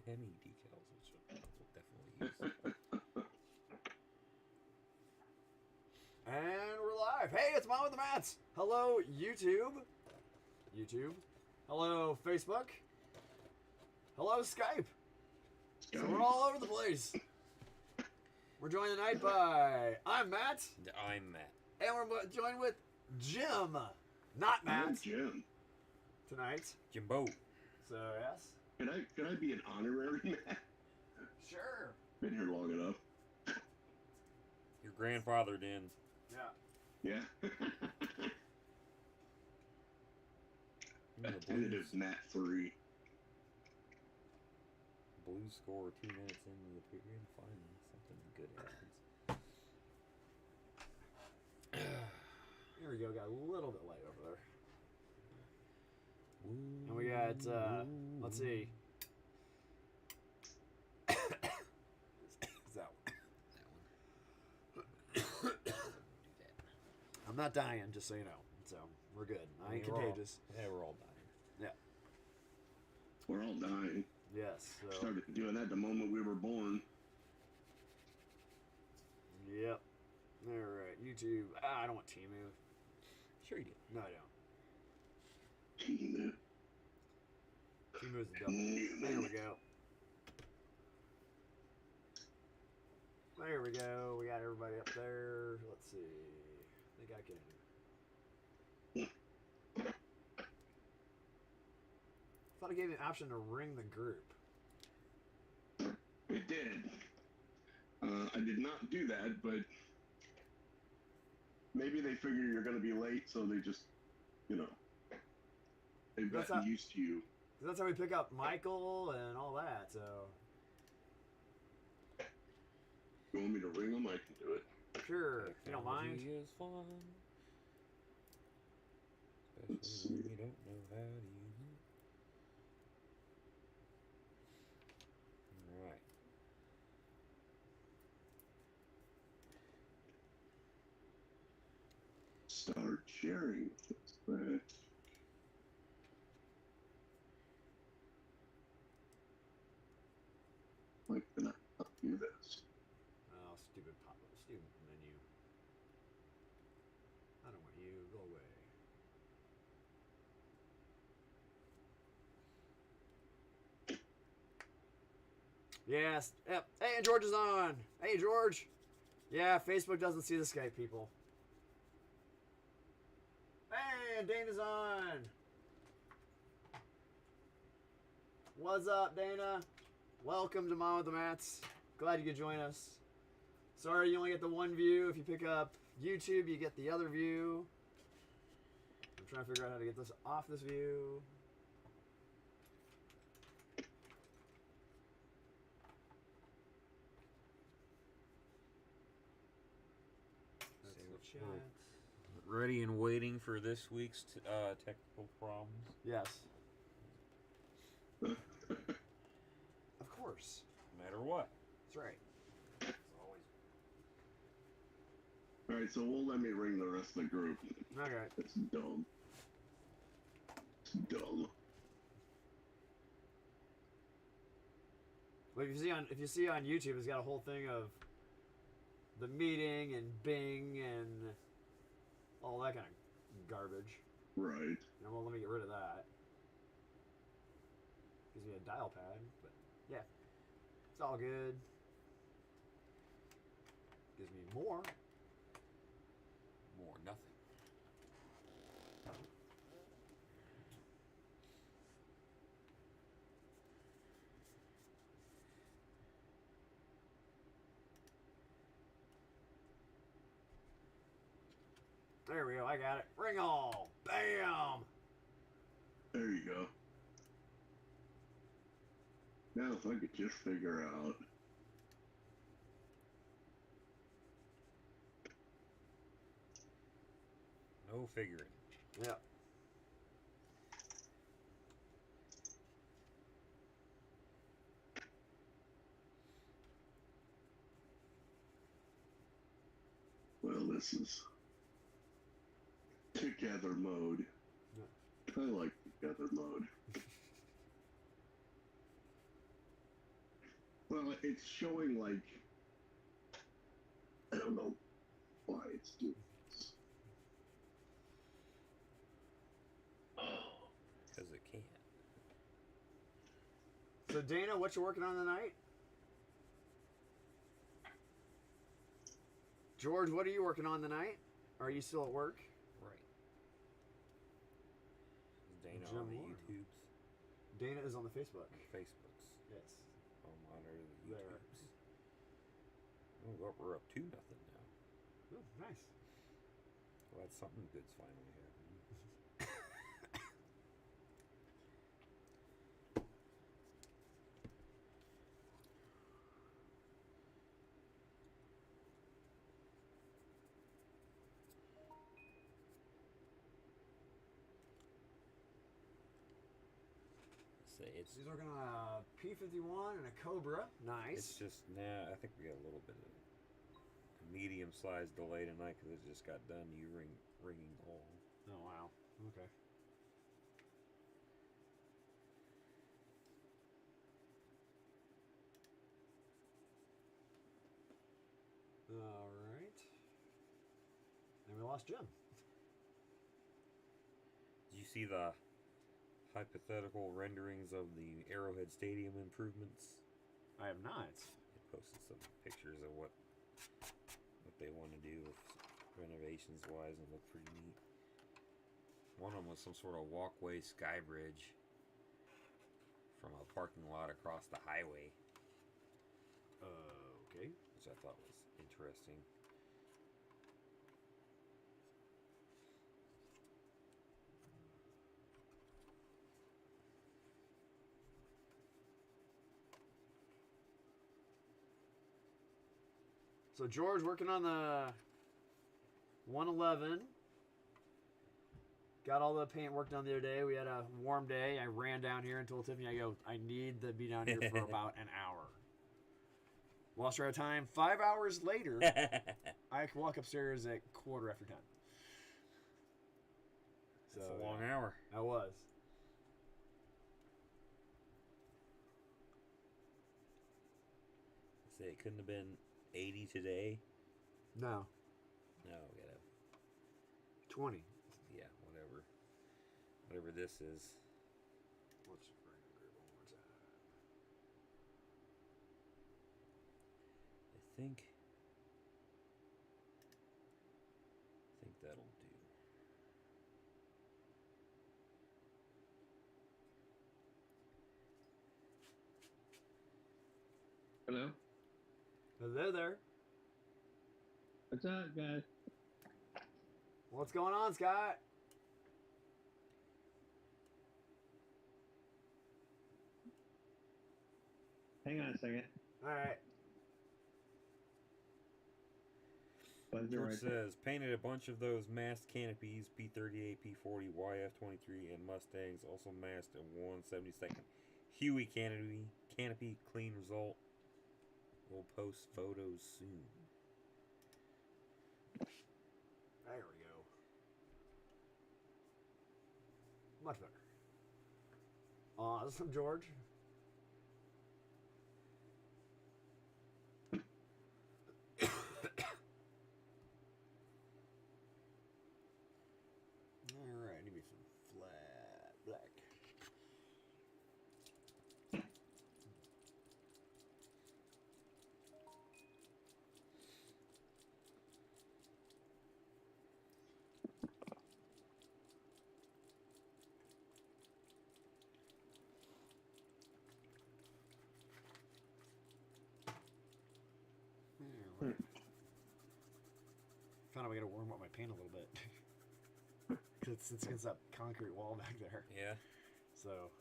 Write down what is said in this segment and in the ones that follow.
Hemi decals, which we'll definitely use. And we're live. Hey, it's Mom with the Mats. Hello, YouTube. Hello, Facebook. Hello, Skype. So we're all over the place. We're joined tonight by I'm Matt. I'm Matt. And we're joined with Jim. Not Matt. I'm Jim. Tonight. Jimbo. So, yes. Can I be an honorary Matt? Sure. Been here long enough. Your grandfather did. Yeah. Yeah. Tentative Matt 3. Blues score 2 minutes into the period. Finally, something good happens. Here we go. Got a little bit light over there. Ooh, And we got, let's see. Is that one? That one. Do that. I'm not dying, just so you know. So, we're good. I ain't contagious. We're all dying. Yeah. We're all dying. Yes. So. Started doing that the moment we were born. Yep. All right. YouTube. I don't want Timu. Sure you do. No, I don't. Timu. Timu is the devil. There we go. There we go. We got everybody up there. Let's see. I think I can. Thought it gave me an option to ring the group. It did. I did not do that, but maybe they figure you're going to be late, so they just, they've gotten used to you. That's how we pick up Michael and all that, so. You want me to ring them? I can do it. Sure, if you don't mind. Technology is fun. Let's Especially see. when you don't know how to use it. Alright. Start sharing. What's that? Why can I not do this? Oh, stupid pop-up, stupid menu. I don't want you. Go away. Yes. Yep. Hey, and George is on. Hey, George. Yeah, Facebook doesn't see the Skype people. Hey, and Dana's on. What's up, Dana? Welcome to Mom with the Mats. Glad you could join us. Sorry you only get the one view. If you pick up YouTube, you get the other view. I'm trying to figure out how to get this off this view. That's Say the what chat. Ready and waiting for this week's technical problems. Yes. Of course. No matter what. That's right. It's always. Alright, so we'll let me ring the rest of the group. Okay. That's dumb. It's dumb. Well, if you see on YouTube, it's got a whole thing of the meeting and Bing and all that kind of garbage. Right. Well, let me get rid of that. Gives me a dial pad, but yeah, it's all good. Gives me more. More nothing. There we go. I got it. Ring all. Bam. There you go. Now if I could just figure out. No figuring. Yep. Well, this is together mode. Yep. I like together mode. Well, it's showing like I don't know why it's doing this. Because it can't. So Dana, what you working on tonight? George, what are you working on tonight? Are you still at work? Right. Dana Jim on the Moore. YouTubes, Dana is on the Facebook. Facebooks. Yes. I'll monitor the There. YouTubes. Oh, well, we're up 2-0 now. Oh, nice. Glad something good's finally happening. Say it's He's working on a P-51 and a Cobra. Nice. it's just nah. I think we got a little bit of a medium-sized delay tonight because it just got done. You ringing all. Oh, wow. Okay. All right. And we lost Jim. Did you see the hypothetical renderings of the Arrowhead Stadium improvements? I have not. They posted some pictures of what they want to do with renovations wise and look pretty neat. One of them was some sort of walkway sky bridge from a parking lot across the highway, Okay. which I thought was interesting. So George working on the 111. Got all the paint work done the other day. We had a warm day. I ran down here and told Tiffany, I go, I need to be down here for about an hour. Lost our time. 5 hours later, I can walk upstairs at 10:15. So It's a long hour. I was. Say it couldn't have been 80 today. No. No, we gotta 20. whatever this is. Let's bring the group one more time. I think that'll do. Hello? Hello there. What's up, guys? What's going on, Scott? Hang on a second. All right. Buzzer George right says, painted a bunch of those masked canopies, P-38, P-40, YF-23, and Mustangs. Also masked a 1/72nd Huey canopy. Clean result. We'll post photos soon. There we go. Much better. Awesome, George. Alright, give me some flat black. Alright. Found out we gotta warm up my paint a little bit. Because it's against that concrete wall back there. Yeah. So,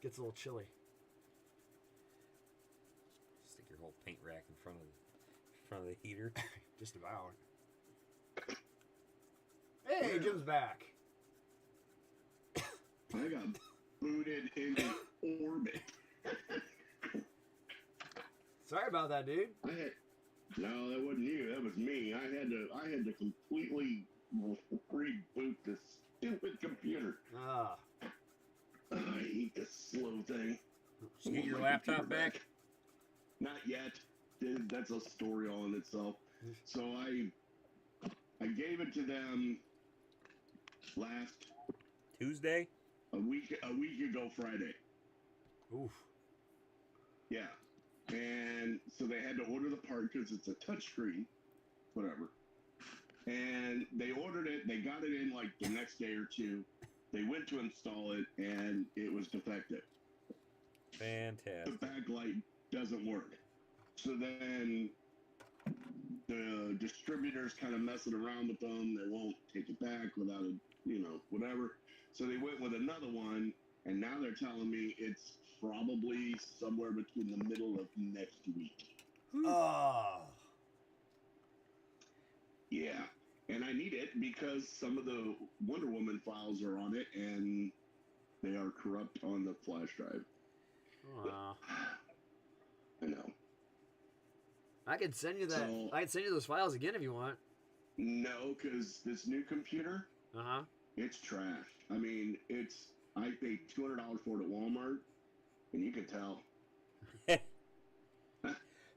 gets a little chilly. Stick your whole paint rack in front of the heater. Just about. Hey, Jim's back. I got booted into orbit. Sorry about that, dude. No, that wasn't you. That was me. I had to completely reboot this stupid computer. Ah, I hate this slow thing. Did you get your My laptop computer back? Not yet. That's a story all in itself. So I gave it to them last Tuesday? a week ago Friday. Oof. Yeah. And so they had to order the part because it's a touchscreen, whatever. And they ordered it. They got it in like the next day or two. They went to install it, and it was defective. Fantastic. The backlight doesn't work. So then the distributors kind of messing around with them. They won't take it back without a, whatever. So they went with another one, and now they're telling me it's probably somewhere between the middle of next week. Oh. Yeah. And I need it because some of the Wonder Woman files are on it, and they are corrupt on the flash drive. I know. I could send you that. So- I could send you those files again if you want. No, because this new computer, Uh-huh. it's trash. I mean, I paid $200 for it at Walmart, and you can tell.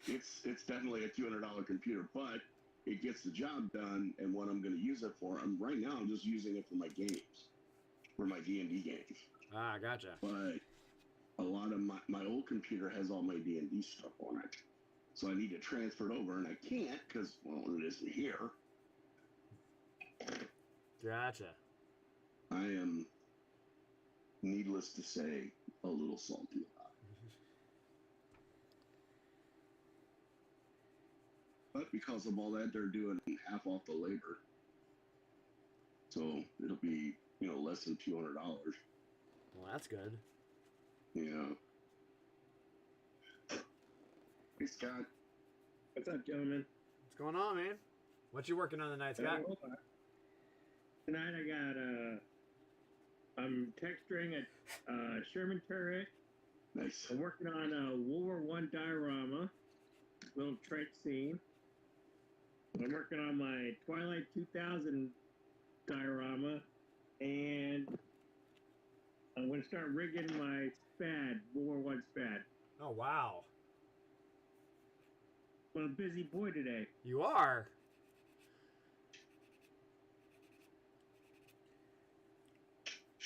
It's definitely a $200 computer, but it gets the job done. And what I'm going to use it for, right now I'm just using it for my games, for my D&D games. Ah, gotcha. But a lot of my old computer has all my D&D stuff on it, so I need to transfer it over, and I can't because it isn't here. Gotcha. I am, needless to say, a little salty about it. But because of all that, they're doing half off the labor. So it'll be, less than $200. Well, that's good. Yeah. Hey, Scott. What's up, gentlemen? What's going on, man? What you working on tonight, Scott? Tonight I got I'm texturing a Sherman turret. Nice. I'm working on a World War One diorama, little trench scene. I'm working on my Twilight 2000 diorama, and I'm going to start rigging my SPAD, World War One SPAD. Oh, wow. I'm a busy boy today. You are.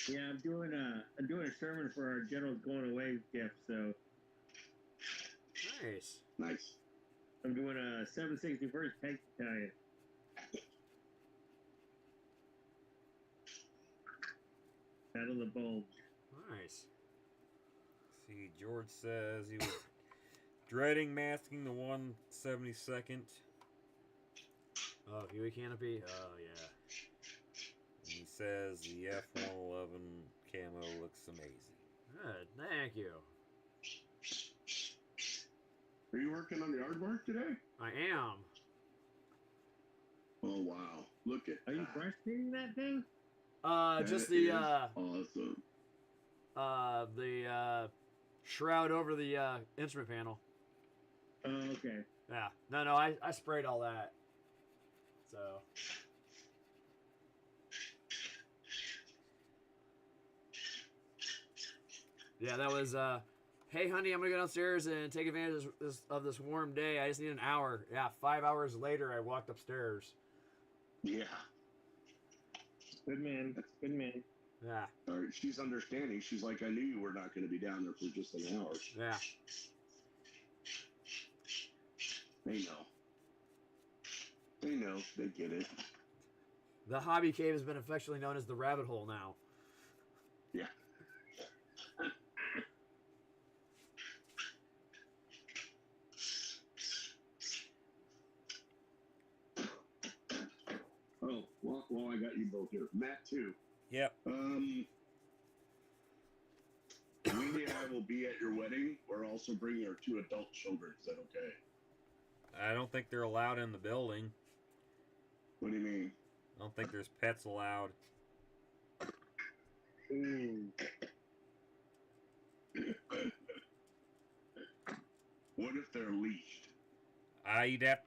Yeah, I'm doing a Sherman for our general's going away gift, so Nice. Nice. I'm doing a 761st Tank Battalion. Battle of the Bulge. Nice. See, George says he was dreading masking the 172nd. Oh, Huey Canopy? Oh, yeah. And he says the F-111 camo looks amazing. Good. Thank you. Are you working on the aardvark today? I am. Oh, wow. Look at Are you that. brush painting that thing? Just That the, is awesome. shroud over the, instrument panel. Oh, okay. Yeah. No, I sprayed all that. So. Yeah, that was, hey, honey, I'm going to go downstairs and take advantage of this warm day. I just need an hour. Yeah, 5 hours later, I walked upstairs. Yeah. Good man. Good man. Yeah, All right, she's understanding. She's like, I knew you were not going to be down there for just an hour. yeah. They know. They know. They get it. The hobby cave has been affectionately known as the rabbit hole now. Yeah. Oh, well, I got you both here. Matt, too. Yep. Weenie and I will be at your wedding. We're also bringing our 2 adult children. Is that okay? I don't think they're allowed in the building. What do you mean? I don't think there's pets allowed. Ooh. What if they're leashed? You'd have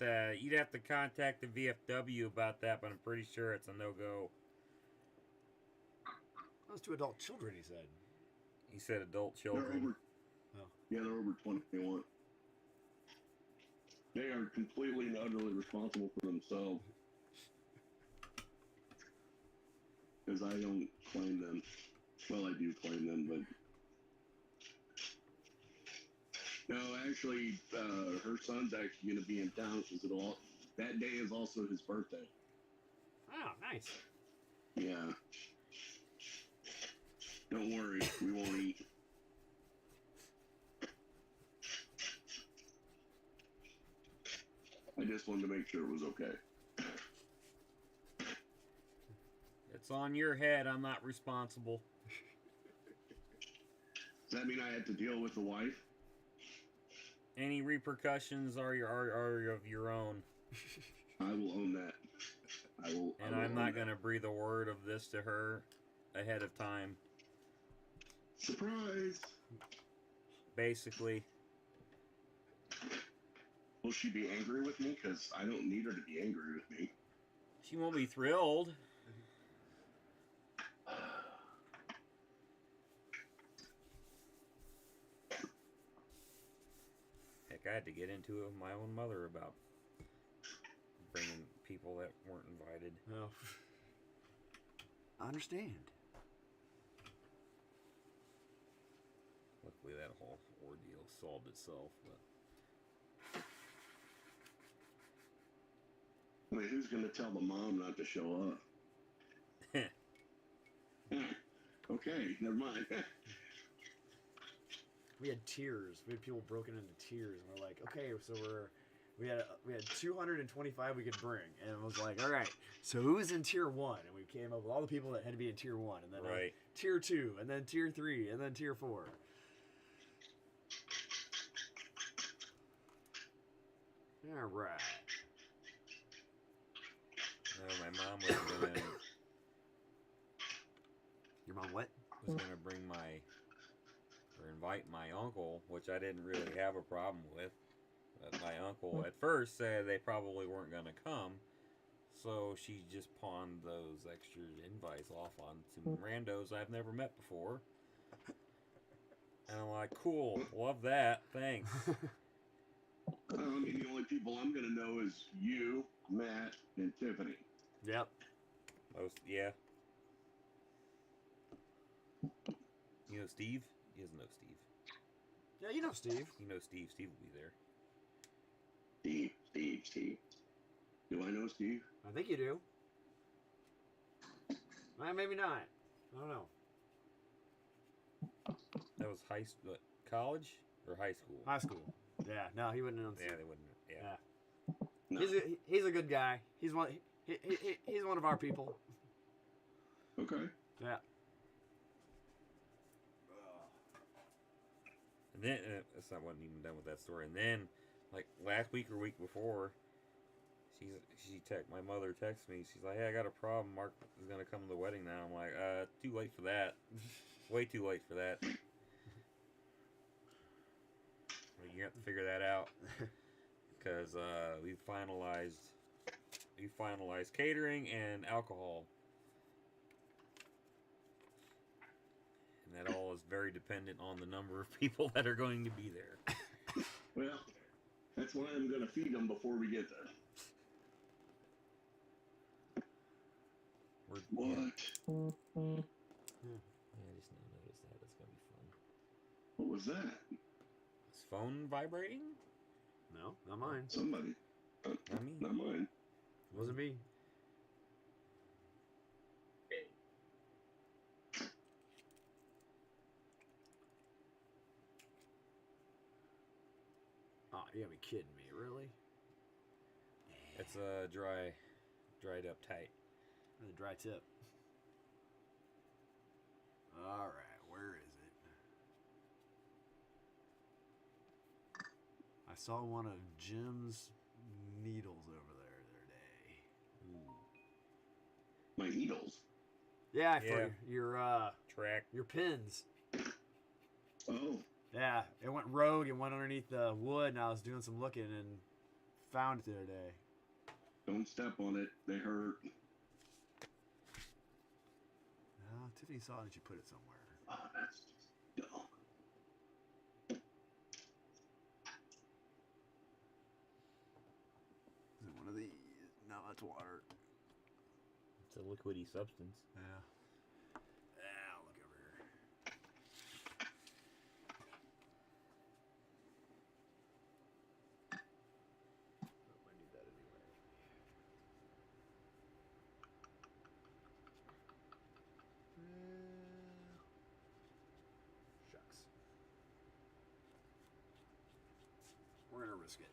to contact the VFW about that, but I'm pretty sure it's a no-go. Those 2 adult children, he said. He said adult They're children. over. Oh. Yeah, they're over 21. They are completely and utterly responsible for themselves. Because I don't claim them. Well, I do claim them, but no, actually, her son's actually going to be in town because that day is also his birthday. Oh, nice. Yeah. Don't worry, we won't eat. I just wanted to make sure it was okay. It's on your head. I'm not responsible. Does that mean I have to deal with the wife? Any repercussions are of your own. I will own that. And I'm not going to breathe a word of this to her ahead of time. Surprise! Basically. Will she be angry with me? Because I don't need her to be angry with me. She won't be thrilled. Heck, I had to get into it with my own mother about bringing people that weren't invited. No. I understand. Luckily, that whole ordeal solved itself. But I mean, who's going to tell the mom not to show up? Okay, never mind. We had tears. We had people broken into tears, and we're like, okay, so we had 225 we could bring, and it was like, all right, so who's in tier 1? And we came up with all the people that had to be in tier 1, and then right. tier 2, and then tier 3, and then tier 4. All right. No, my mom was gonna Your mom what? bring invite my uncle, which I didn't really have a problem with. But my uncle at first said they probably weren't gonna come, so she just pawned those extra invites off on some randos I've never met before. And I'm like, cool, love that, thanks. I mean, the only people I'm going to know is you, Matt, and Tiffany. Yep. Yeah. You know Steve? He doesn't know Steve. Yeah, you know Steve. You know Steve. Steve will be there. Steve. Do I know Steve? I think you do. Maybe not. I don't know. That was college or high school? High school. Yeah, no, he wouldn't know. Yeah, they wouldn't. Yeah. No. He's a good guy. He's one of our people. Okay. Yeah. And then that's not wasn't even done with that story. And then, like last week or week before, my mother texts me. She's like, "Hey, I got a problem. Mark is gonna come to the wedding now." I'm like, too late for that. Way too late for that. You have to figure that out because we finalized catering and alcohol, and that all is very dependent on the number of people that are going to be there. Well, that's why I'm going to feed them before we get there. What? Yeah, I just now noticed that. It's gonna be fun. What was that? Is phone vibrating? No, not mine. Somebody. Not me. Not mine. It wasn't me. Oh, you gotta be kidding me, really? It's dried up tight. The dry tip. All right, where is it? I saw one of Jim's needles over there the other day. Ooh. My needles. Yeah, Yeah. for Track. your pins. Oh. Yeah, it went rogue and went underneath the wood, and I was doing some looking and found it the other day. Don't step on it. They hurt. No, Tiffany saw it and she put it somewhere. Oh, that's just dumb. it's water. It's a liquidy substance. Yeah. Ah, look over here. Oh, I need that anyway. Shucks. We're gonna risk it.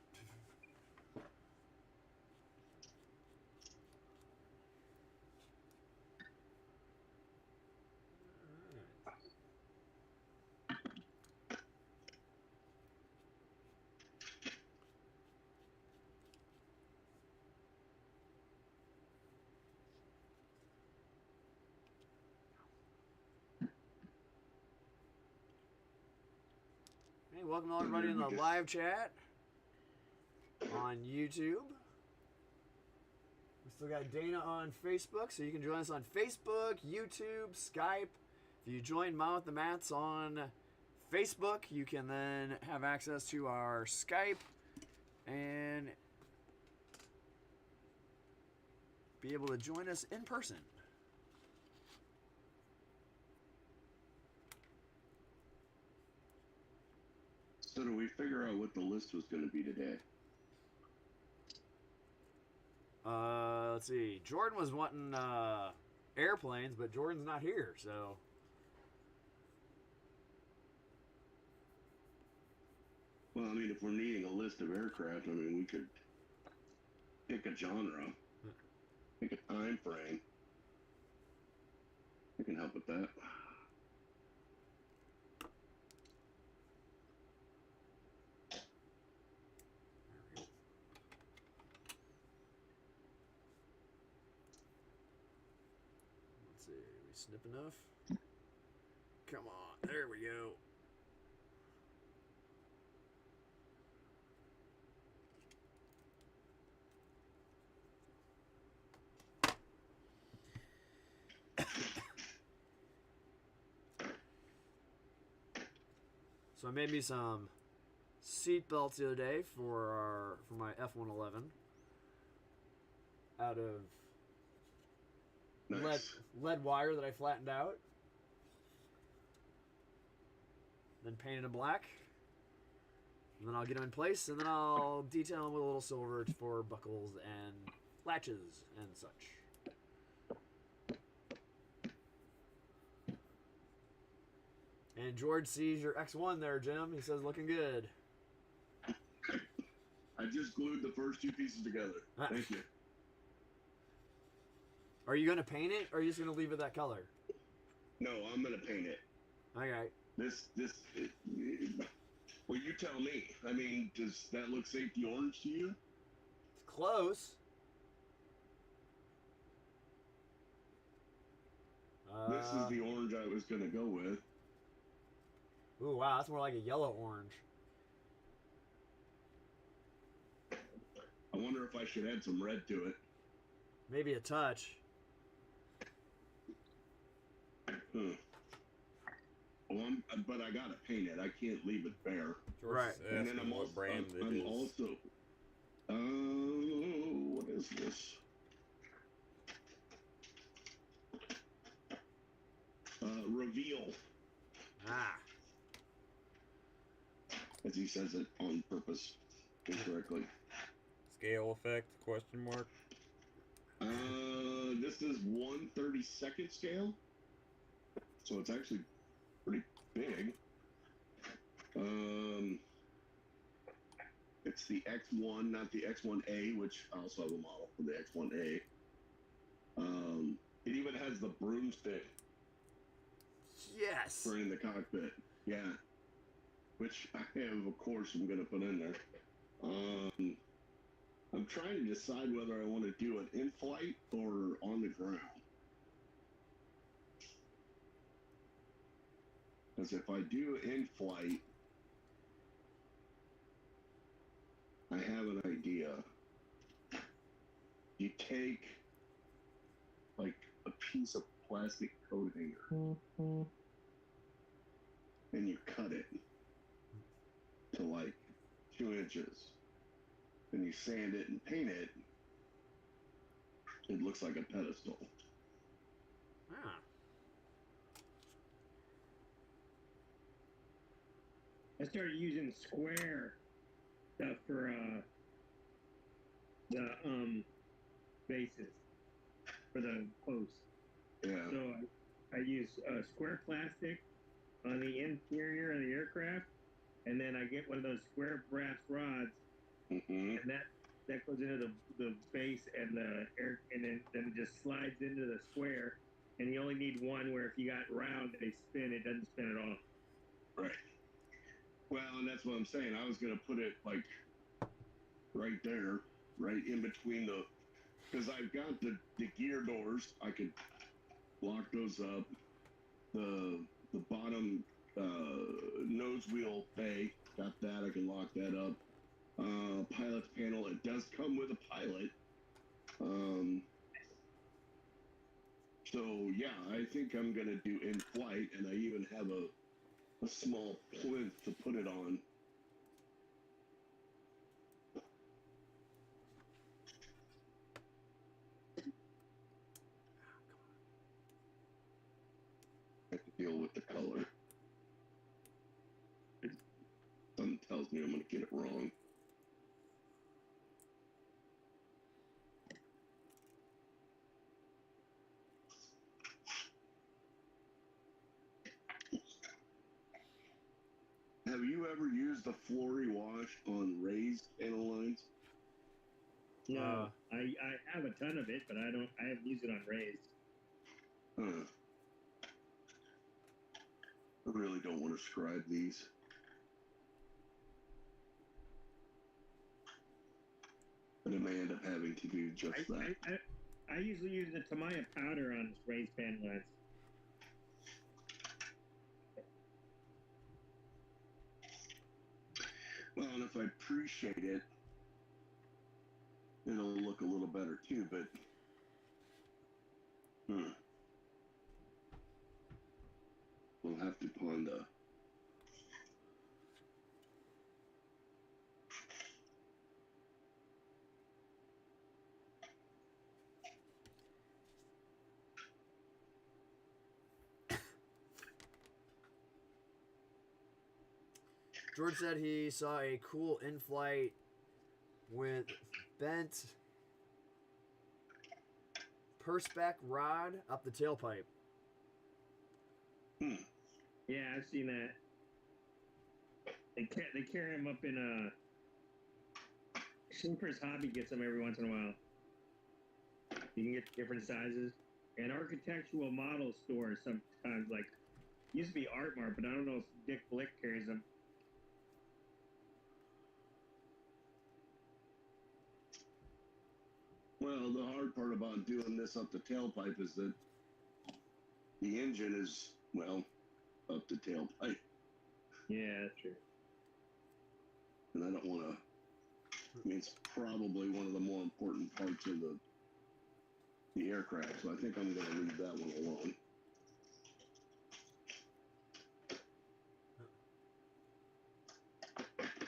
Hey, welcome everybody in the live chat on YouTube. We still got Dana on Facebook, so you can join us on Facebook, YouTube, Skype. If you join Mom with the Mats on Facebook, you can then have access to our Skype and be able to join us in person. So do we figure out what the list was going to be today? Let's see. Jordan was wanting airplanes, but Jordan's not here, so. Well, I mean, if we're needing a list of aircraft, I mean, we could pick a genre, pick a time frame. I can help with that. Let's see. We snip enough? Come on. There we go. So I made me some seat belts the other day for my F-111 out of Nice. lead wire that I flattened out, then painted them black, and then I'll get them in place, and then I'll detail them with a little silver for buckles and latches and such. And George sees your X1 there, Jim. He says, looking good. I just glued the first two pieces together. Thank you. Are you going to paint it, or are you just going to leave it that color? No, I'm going to paint it. Okay. Well, you tell me. I mean, does that look safety orange to you? It's close. This is the orange I was going to go with. Ooh, wow, that's more like a yellow orange. I wonder if I should add some red to it. Maybe a touch. Well, but I gotta paint it. I can't leave it bare. George Right. is And then asking what brand it I'm is. also. What is this? Reveal, Ah. as he says it on purpose, incorrectly. Scale effect? Question mark. This is 1/32 scale, so it's actually pretty big. It's the X1, not the X1A, which I also have a model for the X1A. It even has the broomstick Yes. for in the cockpit. Yeah, which I have, of course, I'm gonna put in there. I'm trying to decide whether I want to do it in flight or on the ground. Because if I do in flight, I have an idea. You take like a piece of plastic coat hanger and you cut it to like 2 inches. And you sand it and paint it, It looks like a pedestal. Ah. I started using square stuff for the bases for the posts. Yeah. So I use square plastic on the interior of the aircraft, and then I get one of those square brass rods, Mm-hmm. and that goes into the base and the air, and then it just slides into the square. And you only need one. Where if you got round, they spin. It doesn't spin at all. Right. Well, and that's what I'm saying. I was gonna put it like right there, right in between the, because I've got the gear doors. I could lock those up. The bottom nose wheel bay, got that. I can lock that up. Pilot's panel. It does come with a pilot. So yeah, I think I'm gonna do in flight, and I even have a small plinth to put it on. I have to deal with the color. Something tells me I'm gonna get it wrong. Have you ever used a Flory wash on raised panel lines? No, I have a ton of it, but I haven't used it on raised. I really don't want to scribe these. But I may end up having to do just that. I usually use the Tamiya powder on raised pan lines. Well, and if I appreciate it, it'll look a little better too, but we'll have to ponder. George said he saw a cool in-flight with bent perspex rod up the tailpipe. Yeah, I've seen that. They carry them up in Shinker's Hobby gets them every once in a while. You can get different sizes. And architectural model stores sometimes, like, used to be Art Mart, but I don't know if Dick Blick carries them. Well, the hard part about doing this up the tailpipe is that the engine is, well, up the tailpipe. Yeah, that's true. And I don't want to, I mean, it's probably one of the more important parts of the aircraft, so I think I'm going to leave that one alone.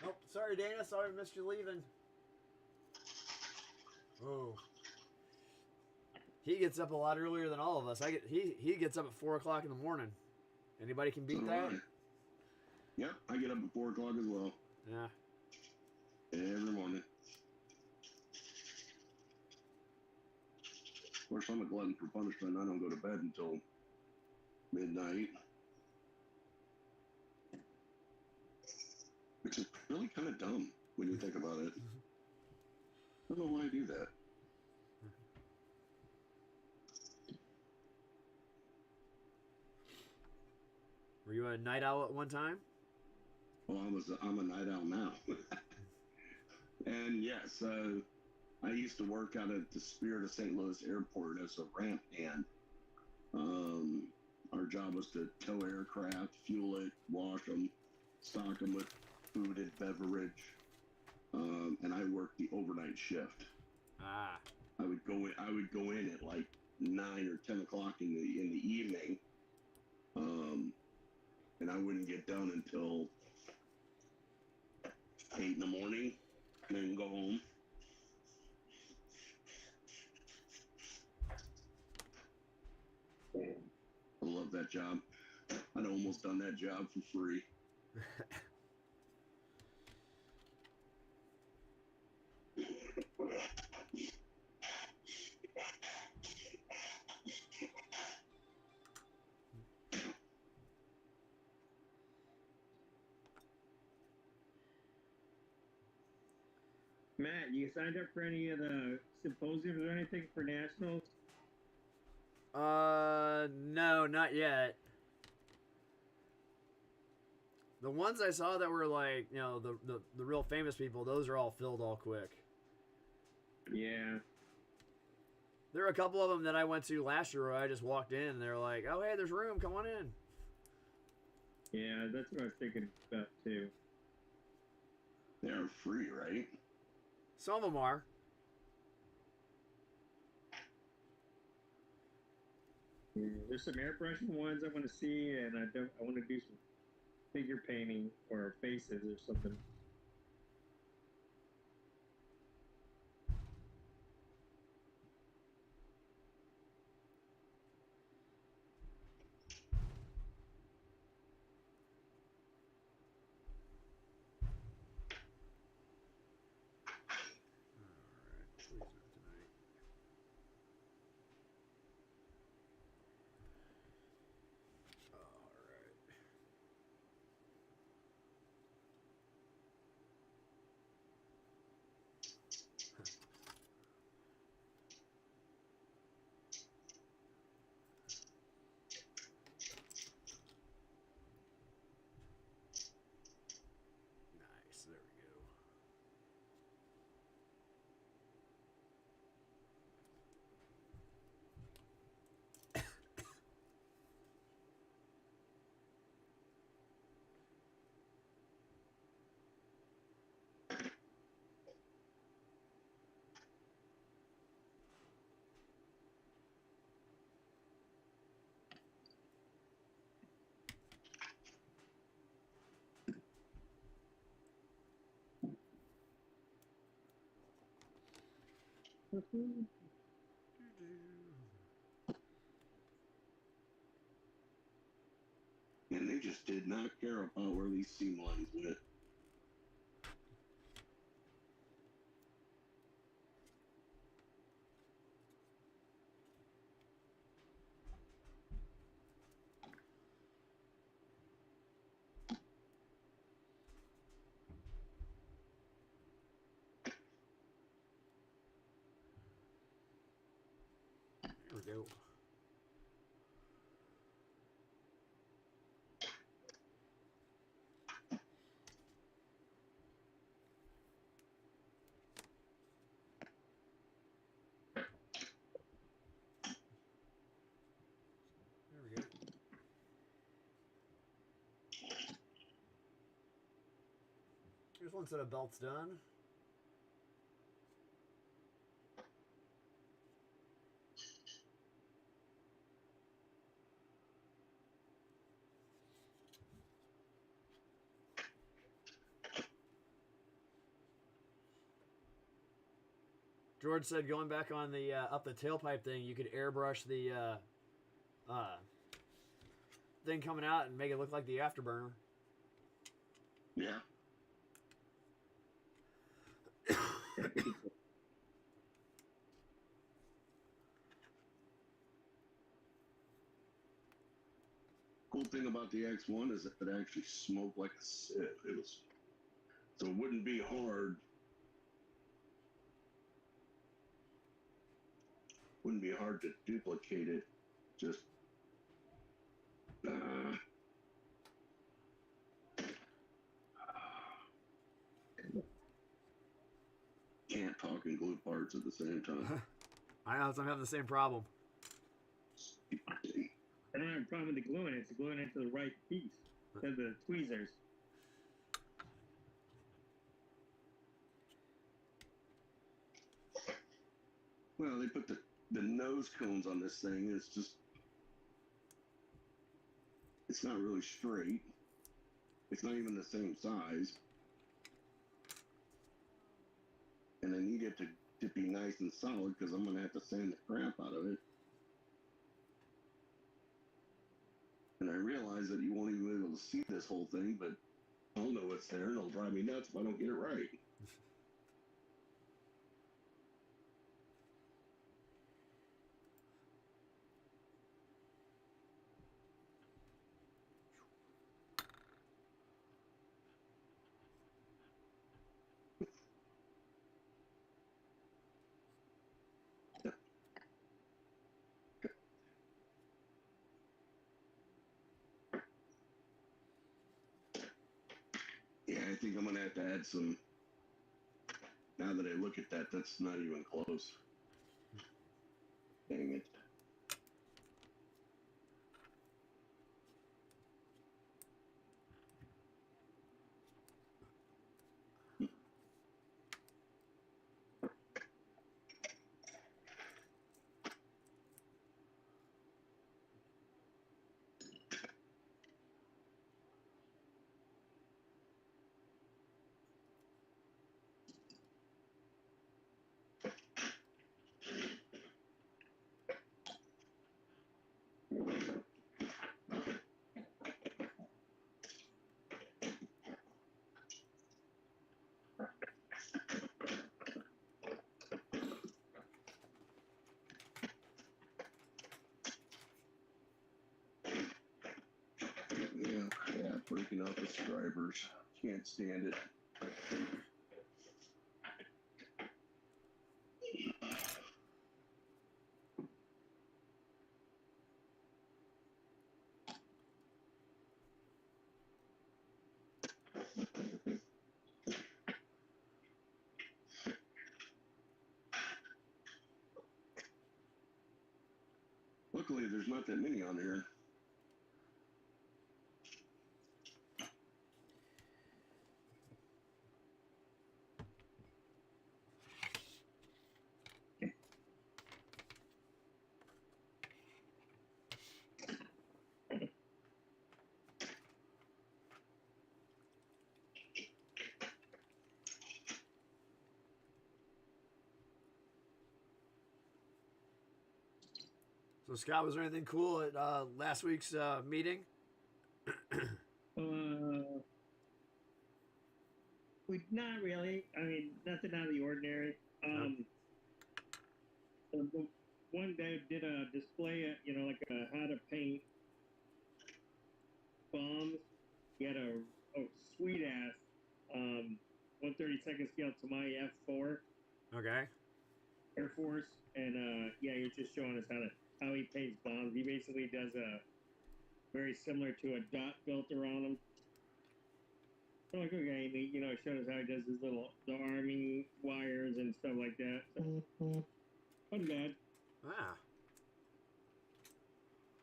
Oh, sorry, Dana. Sorry I missed you leaving. Oh. He gets up a lot earlier than all of us. He gets up at 4 o'clock in the morning. Anybody can beat that? Right. Yep, I get up at 4 o'clock as well. Yeah. Every morning. Of course, I'm a glutton for punishment. I don't go to bed until midnight. Which is really kind of dumb when you think about it. I don't know why I do that. Were you a night owl at one time? Well, I'm a night owl now. And yes, I used to work out at the Spirit of St. Louis Airport as a ramp hand. Our job was to tow aircraft, fuel it, wash them, stock them with food and beverage. And I worked the overnight shift. Ah. I would go in at like 9 or 10 o'clock in the evening. And I wouldn't get done until 8 in the morning, and then go home. job. I'd almost done that job for free. Matt, you signed up for any of the symposiums or anything for nationals? No, not yet. The ones I saw that were like, you know, the real famous people, those are all filled all quick. Yeah. There were a couple of them that I went to last year where I just walked in and they're like, oh, hey, there's room. Come on in. Yeah, that's what I was thinking about too. They're free, right? Some of them are. There's some airbrushing ones I want to see, and I want to do some figure painting or faces or something. Nice. There we go. And they just did not care about where these seam lines went. There we go. There we go. Here's one set of belts done. George said going back on the up the tailpipe thing, you could airbrush the thing coming out and make it look like the afterburner. Yeah. Cool thing about the X1 is that it actually smoked like a sieve. It was, so it wouldn't be hard. Wouldn't be hard to duplicate it. Just can't talk and glue parts at the same time. I know, I'm having the same problem. I don't have a problem with the gluing. It's gluing it to the right piece. To the tweezers. Well, they put the nose cones on this thing. It's just, it's not really straight. It's not even the same size. And I need it to be nice and solid because I'm going to have to sand the crap out of it. realize that you won't even be able to see this whole thing, but I'll know it's there and it'll drive me nuts if I don't get it right. Yeah, I think I'm gonna have to add some. Now that I look at that, that's not even close. Dang it. Yeah, breaking out the subscribers. Can't stand it. Luckily, there's not that many on here. So, Scott, was there anything cool at last week's meeting? Not really. I mean, nothing out of the ordinary. The one day did a display, like how to paint bombs. He had a sweet ass 1/32 scale Tamai F4 Okay. Air Force, and he was just showing us how he paints bombs. He basically does a very similar to a dot filter on them. I'm like, okay, and he, showed us how he does the army wires and stuff like that. So, wasn't bad. Ah.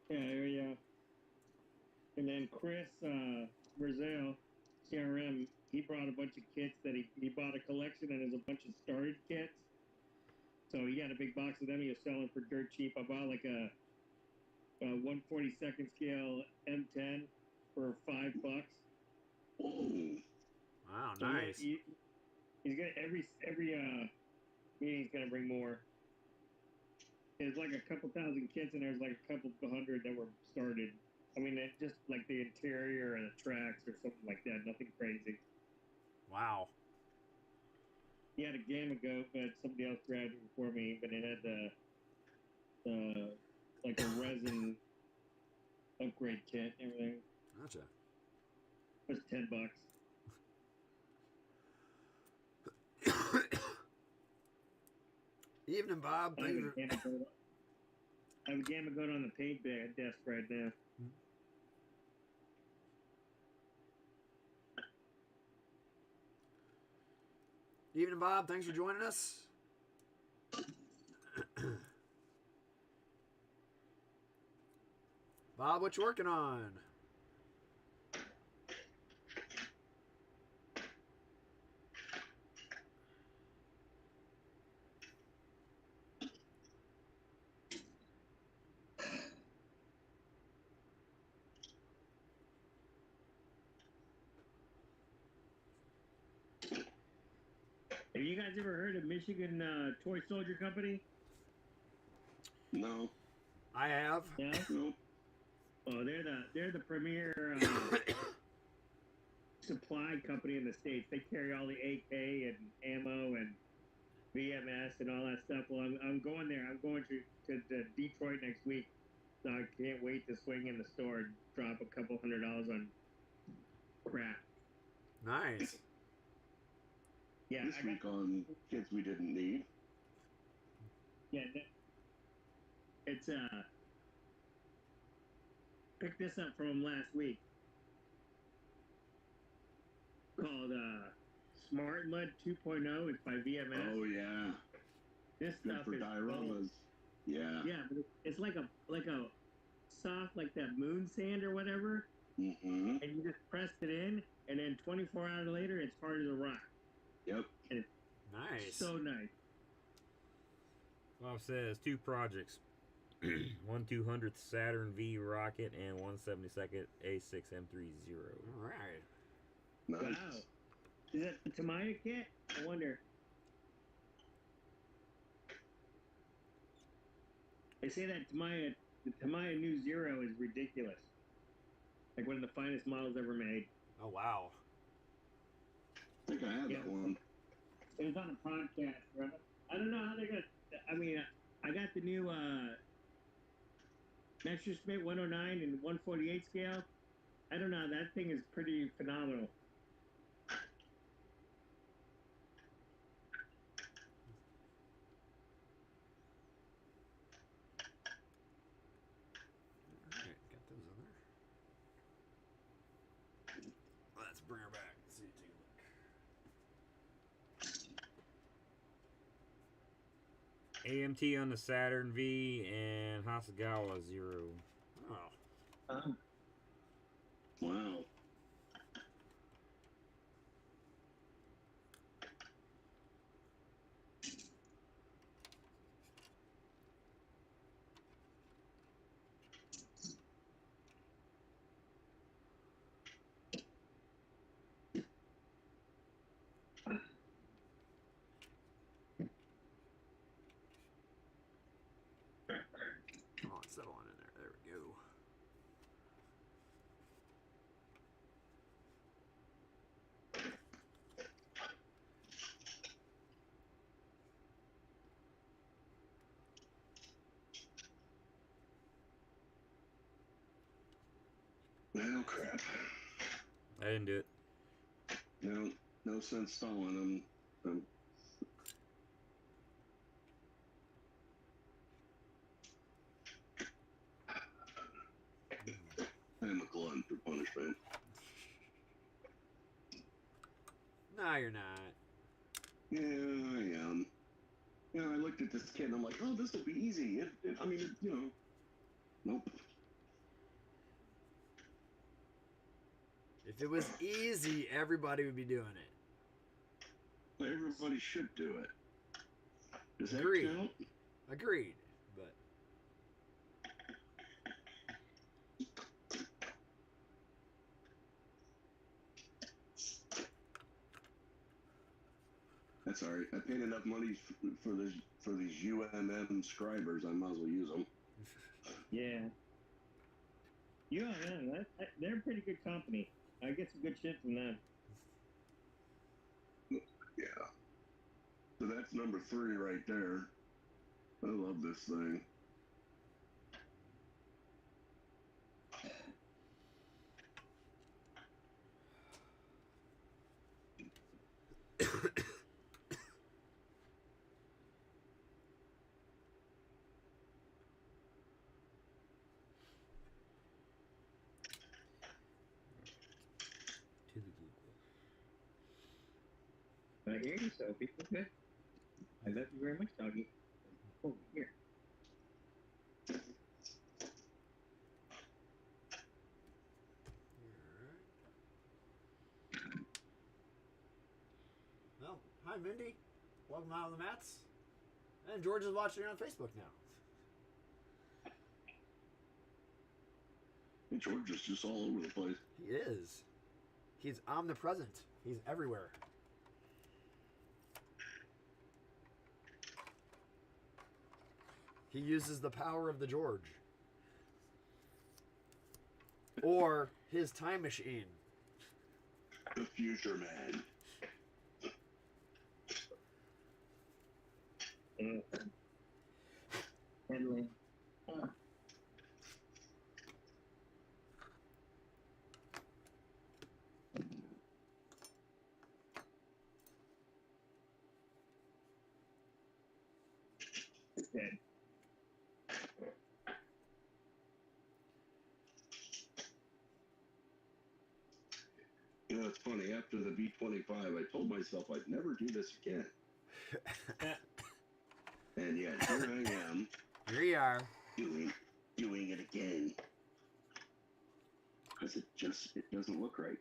Yeah. And then Chris Brazil, CRM, he brought a bunch of kits that he bought a collection, and there's a bunch of started kits. So he got a big box of them. He was selling for dirt cheap. I bought like a 1/42 scale M10 for $5. Wow, So nice. he's gonna every meeting he's gonna bring more. There's like a couple thousand kits, and there's like a couple hundred that were started. I mean, it's just like the interior or the tracks or something like that. Nothing crazy. Wow. He had a Gamma Goat, but somebody else grabbed it before me. But it had the like a resin upgrade kit and everything. Gotcha. It was $10. Evening, Bob. I have a Gamma Goat on the paint desk right now. Evening, Bob. Thanks for joining us. Bob, what you working on? Have you guys ever heard of Michigan Toy Soldier Company? No. I have. Yeah? Nope. Oh, they're the premier supply company in the States. They carry all the AK and ammo and VMS and all that stuff. Well, I'm going there. I'm going to Detroit next week. So I can't wait to swing in the store and drop a couple $100 on crap. Nice. Yeah, This week on kids we didn't need. Yeah, it's picked this up from them last week. Called Smart Mud 2.0. It's by VMS. Oh yeah, This good stuff for is dioramas. Yeah. Yeah, but it's like a soft, like that moon sand or whatever, Mm-hmm. and you just pressed it in, and then 24 hours later, it's hard as a rock. Yep. And it's Nice. so nice. Bob says 2 projects. 1/200th Saturn V rocket and 1/72nd A6 M30. All right. Nice. Wow. Is that the Tamiya kit? I wonder. They say that the Tamiya New Zero is ridiculous. Like one of the finest models ever made. Oh wow. I think I have that one. It was on a podcast, right? I don't know how they're gonna. I mean, I got the new Messerschmitt 109 and 148 scale. I don't know. That thing is pretty phenomenal. All right, got those in there. Let's bring her back. See, take a look. AMT on the Saturn V and Hasegawa 0. Oh. Wow. Come on, settle on in there. There we go. Well, crap. I didn't do it. No sense stalling. I'm a glutton for punishment. No, you're not. Yeah, I am. You know, I looked at this kid and I'm like, oh, this will be easy. Nope. If it was easy, everybody would be doing it. Everybody should do it. Does that Agreed. count? Agreed. But That's all right. I paid enough money for these UMM scribers. I might as well use them. Yeah. Yeah, they're a pretty good company. I get some good shit from them. Yeah. So that's number 3 right there. I love this thing. To the Google. I hear you, Sophie. Okay. I love you very much, doggy. Over here. well, hi Mindy. Welcome out on the mats. And George is watching on Facebook now. And George is just all over the place. He is. He's omnipresent. He's everywhere. He uses the power of the George. or his time machine. The future man. Henley. Dead. You know, it's funny. After the B-25, I told myself I'd never do this again. And yet, here I am, Here you are. doing it again. Because it doesn't look right.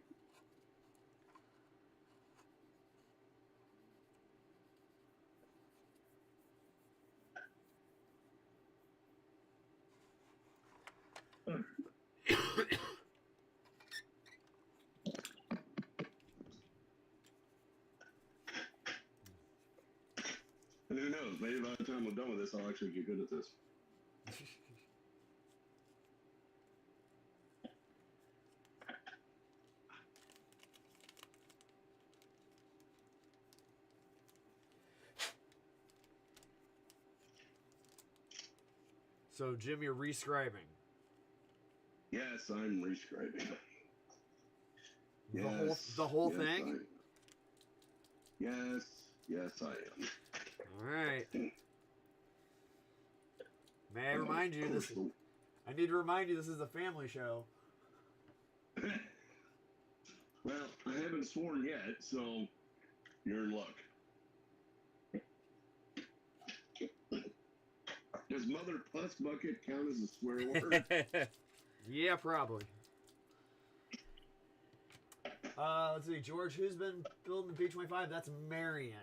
And who knows? Maybe by the time I'm done with this, I'll actually get good at this. So, Jim, you're rescribing. Yes, I'm rescribing. The whole yes, thing? Yes, I am. All right. May I remind you, Of course, I need to remind you, this is a family show. Well, I haven't sworn yet, so you're in luck. Does Mother Puss Bucket count as a swear word? Yeah, probably. Let's see, George, who's been building the B-25? That's Marion.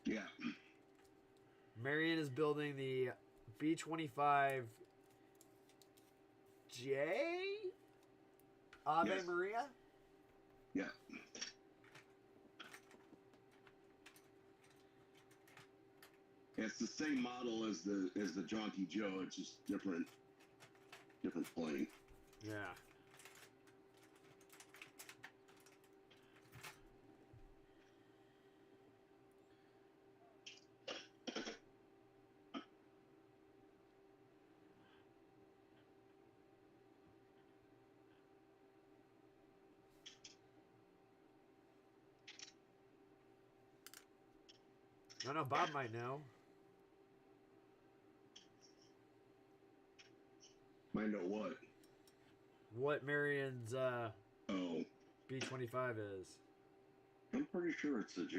Yeah. Marion is building the B-25J? Ave Yes. Maria? Yeah. It's the same model as the Jaunty Joe. It's just different plane. Yeah. I know Bob might know. Might know what? What Marion's Oh, B-25 is. I'm pretty sure it's a J.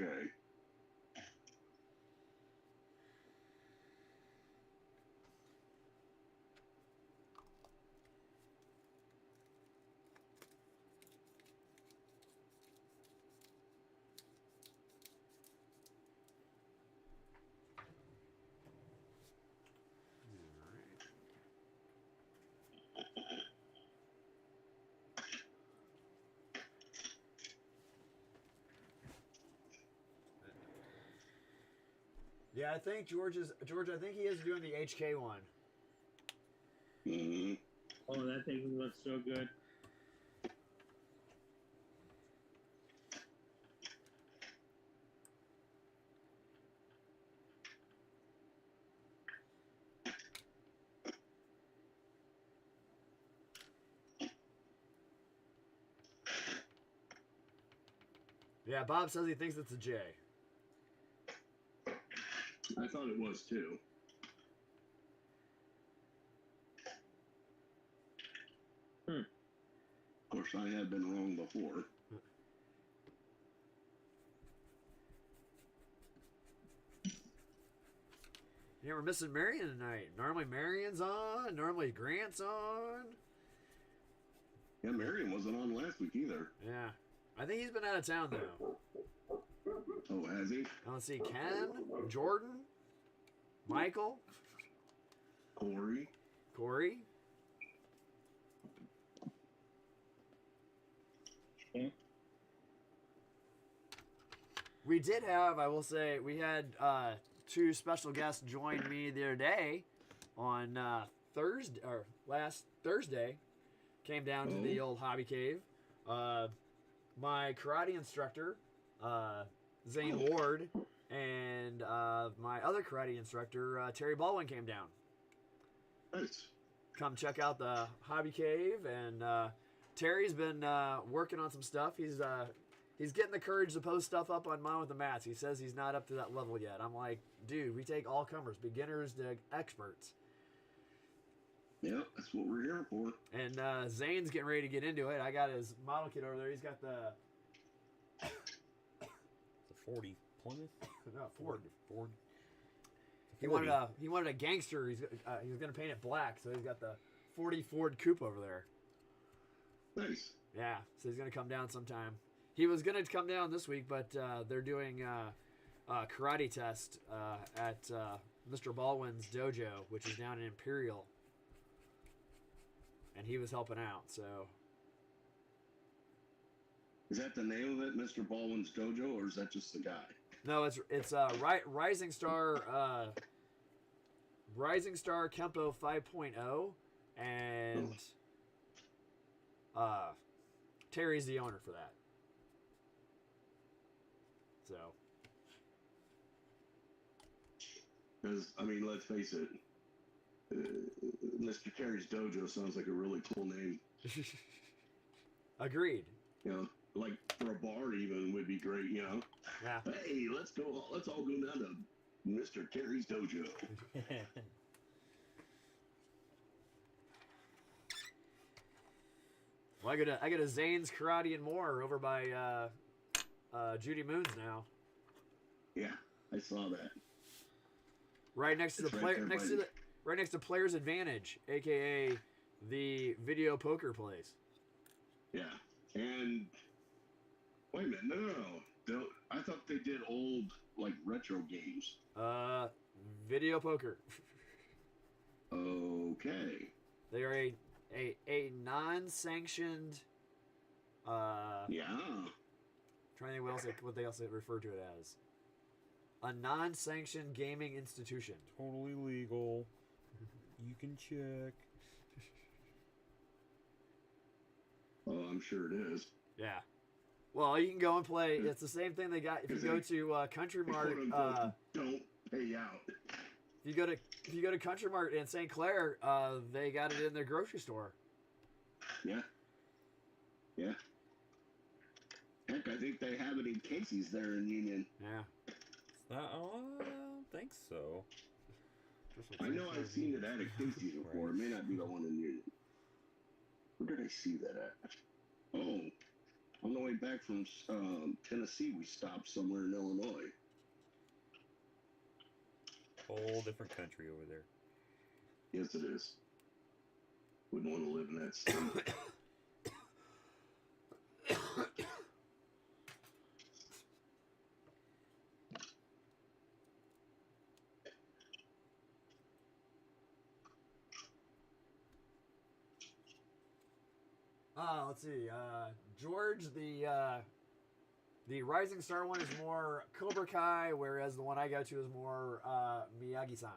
Yeah, I think George, I think he is doing the HK one. Mm-hmm. Oh, that thing looks so good. Yeah, Bob says he thinks it's a J. I thought it was too. Hmm. Of course, I have been wrong before. Yeah, we're missing Marion tonight. Normally Marion's on. Normally Grant's on. Yeah, Marion wasn't on last week either. Yeah. I think he's been out of town, though. Oh, has he? Now, let's see. Ken, Jordan, Michael, Corey. Okay. We did have, I will say, we had two special guests join me the other day on Thursday, or last Thursday, came down to the old hobby cave. My karate instructor, Zane Ward, and my other karate instructor, Terry Baldwin, came down. Nice. Come check out the hobby cave, and Terry's been working on some stuff. He's getting the courage to post stuff up on Mine with the Mats. He says he's not up to that level yet. I'm like, dude, we take all comers, beginners to experts. Yeah, that's what we're here for. And Zane's getting ready to get into it. I got his model kit over there. He's got the It's a 40 Plymouth. no, Ford. Ford. He wanted a gangster. He was gonna paint it black, so he's got the 40 Ford Coupe over there. Nice. Yeah, so he's gonna come down sometime. He was gonna come down this week, but they're doing a karate test at Mr. Baldwin's dojo, which is down in Imperial, and he was helping out. So Is that the name of it, Mr. Baldwin's Dojo, or is that just the guy? no, it's Rising Star Kempo 5.0, and Terry's the owner for that. So, Because, I mean, let's face it, Mr. Terry's Dojo sounds like a really cool name. agreed. You know, like for a bar even would be great, you know? Yeah. Hey, let's all go down to Mr. Terry's Dojo. Well, I got a Zane's Karate and More over by Judy Moon's now. Yeah, I saw that. Right next to the It's right player, there next by to the- the right next to Player's Advantage, aka the video poker place. Yeah. And, wait a minute, no. I thought they did old, like, retro games. Video poker. Okay. They are a non-sanctioned. Yeah. Trying to think what they also refer to it as. A non-sanctioned gaming institution. Totally legal. You can check. Oh, I'm sure it is. Yeah. Well, you can go and play. It's the same thing they got if you go to Country Mart. Quote, unquote, don't pay out. If you go to Country Mart in St. Clair, they got it in their grocery store. Yeah. Yeah. Heck, I think they have it in Casey's there in Union. Yeah. I don't think so. I know I've seen it at a Casey's before. It may not be the one in Union. Where did I see that at? Oh, on the way back from Tennessee, we stopped somewhere in Illinois. Whole different country over there. Yes, it is. Wouldn't want to live in that state. Let's see. George, the Rising Star one is more Cobra Kai, whereas the one I go to is more Miyagi-san.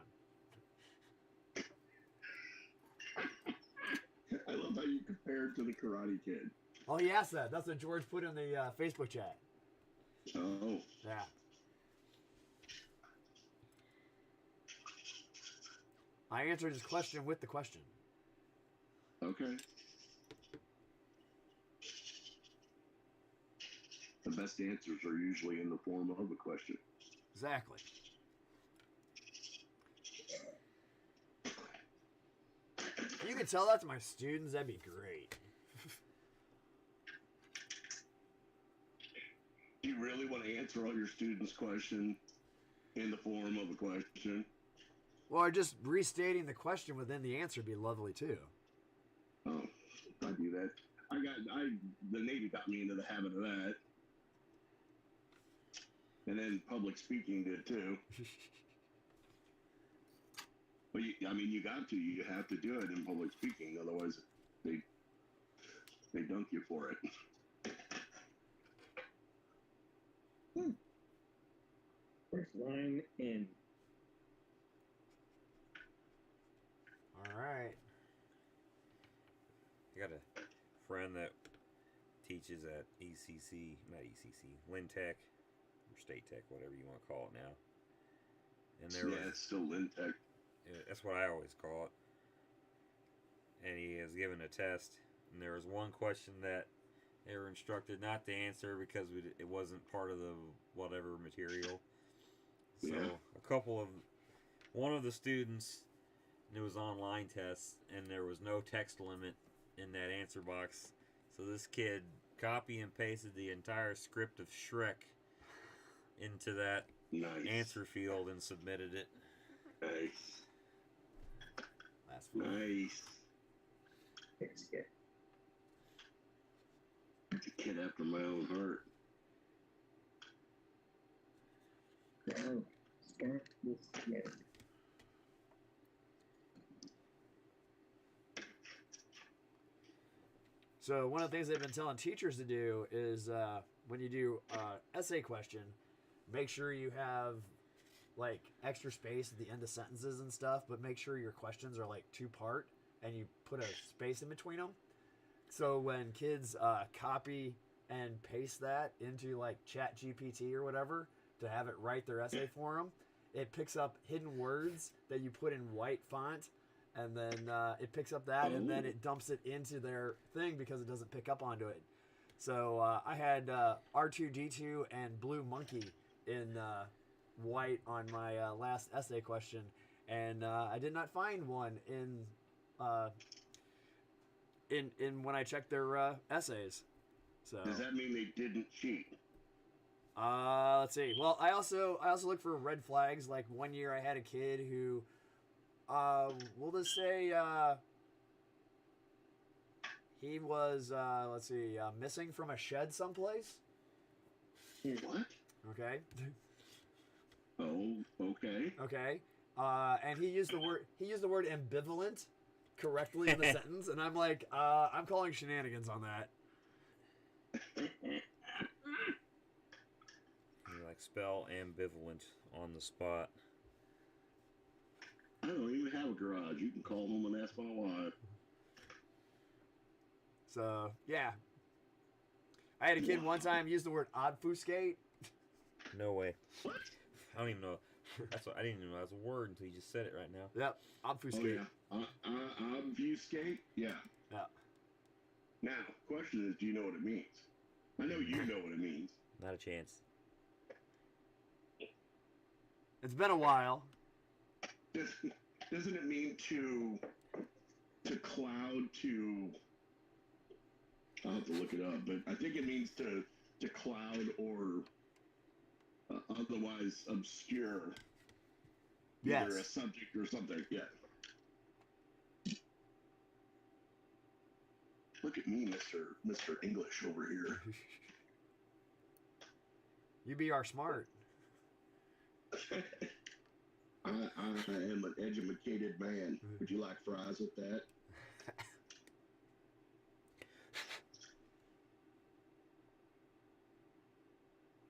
I love how you compare it to the Karate Kid. Oh, he asked that. That's what George put in the Facebook chat. Oh. Yeah. I answered his question with the question. Okay. The best answers are usually in the form of a question. Exactly. If you could tell that to my students, that'd be great. Do you really want to answer all your students' question in the form of a question? Or just restating the question within the answer would be lovely too. Oh, I do that. The Navy got me into the habit of that. And then public speaking did too. But you got to. You have to do it in public speaking, otherwise they dunk you for it. First line in. All right. I gotta friend that teaches at ECC, not ECC, Lynn Tech, or State Tech, whatever you want to call it now. And there Yeah, it's still Lintech. that's what I always call it. And he was given a test, and there was one question that they were instructed not to answer because it wasn't part of the whatever material. So Yeah. one of the students, it was online tests, and there was no text limit in that answer box. So this kid copy and pasted the entire script of Shrek into that Nice. answer field and submitted it. Nice. That's fun. Nice. It's good. It's a kid after my own heart. So, start this again. So one of the things they've been telling teachers to do is when you do essay question, make sure you have like extra space at the end of sentences and stuff, but make sure your questions are like two-part and you put a space in between them. So when kids copy and paste that into like Chat GPT or whatever to have it write their essay for them, it picks up hidden words that you put in white font, and then it picks up that, and then it dumps it into their thing because it doesn't pick up onto it. So I had R2D2 and Blue Monkey in white on my last essay question, and I did not find one in when I checked their essays. So Does that mean they didn't cheat? let's see. Well, I also look for red flags. Like one year, I had a kid who, we'll just say, he was missing from a shed someplace. What? Okay. Oh, okay. Okay. And he used the word ambivalent correctly in the sentence, and I'm like, I'm calling shenanigans on that. You like spell ambivalent on the spot. I don't even have a garage. You can call home and ask my wife. So yeah, I had a kid one time use the word obfuscate. No way. What? I don't even know. I didn't even know that was a word until you just said it right now. Yep, Oh, obfuscate. yeah. Obfuscate? Yeah. Yeah. Now, question is, do you know what it means? I know you know what it means. Not a chance. It's been a while. Doesn't it mean to cloud to? I'll have to look it up, but I think it means to cloud or otherwise obscure Yes. either a subject or something. Yeah. Look at me, Mr. English over here. You be our smart. I am an educated man. Would you like fries with that?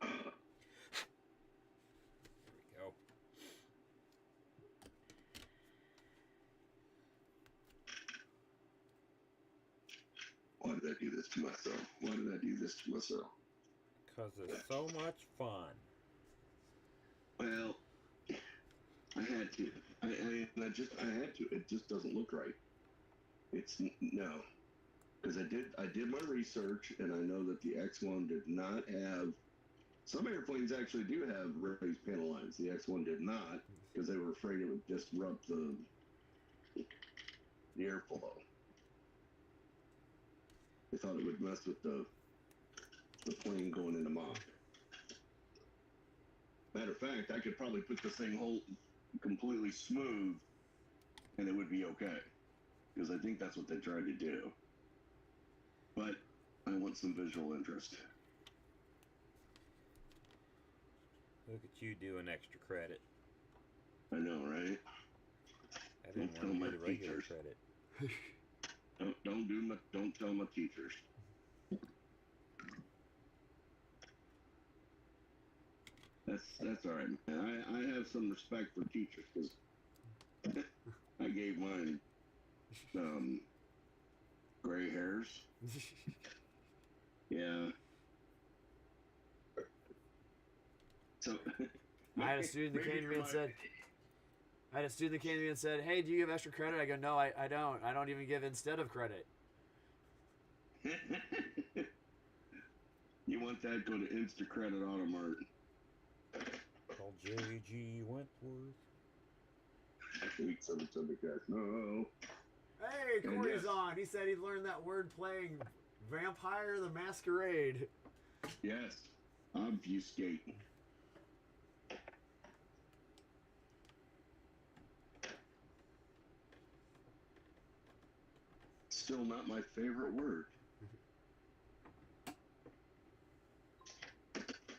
There we go. Why did I do this to myself? Why did I do this to myself? Because it's so much fun. Well, I had to. I had to. It just doesn't look right. It's no, because I did my research, and I know that the X1 did not have. Some airplanes actually do have raised panel lines. The X1 did not, because they were afraid it would disrupt the airflow. They thought it would mess with the plane going into Mach. Matter of fact, I could probably put this thing whole completely smooth, and it would be okay, because I think that's what they tried to do. But I want some visual interest. Look at you doing extra credit. I know, right? I didn't Don't want tell to do my the regular teachers. credit. Don't tell my teachers. That's all right, man. I have some respect for teachers because I gave mine Gray hairs. Yeah. So I had a student that maybe came to me and you're said, "Hey, do you give extra credit?" I go, "No, I don't. I don't even give instead of credit." You want that? Go to Instacredit Automart. Called J.G. Wentworth. 877 the cash. No. Hey, And Corey's yes. on. He said he learned that word playing Vampire the Masquerade. Yes. Obfuscate. Still not my favorite word.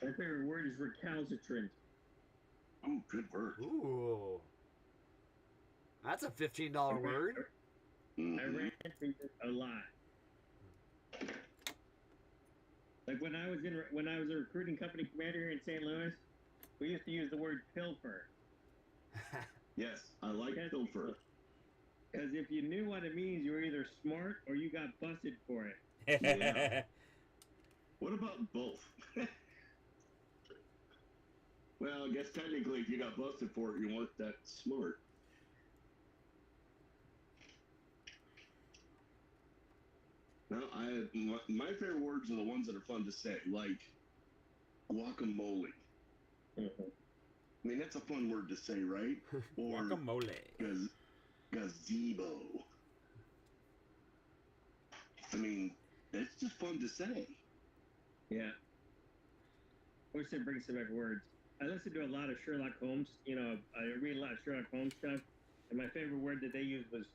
My favorite word is recalcitrant. Oh, good word. Ooh. That's a $15 word. Mhm. I ran into it a lot. Like when I was a recruiting company commander here in St. Louis, we used to use the word pilfer. Yes, I like Yes. pilfer. Because if you knew what it means, you were either smart or you got busted for it. Yeah. What about both? Well, I guess technically, if you got busted for it, you weren't that smart. No, my favorite words are the ones that are fun to say, like guacamole. Mm-hmm. I mean, that's a fun word to say, right? Or Guacamole. gazebo. I mean, it's just fun to say. Yeah. Wish they bring some better words. I listen to a lot of Sherlock Holmes. You know, I read a lot of Sherlock Holmes stuff, and my favorite word that they used was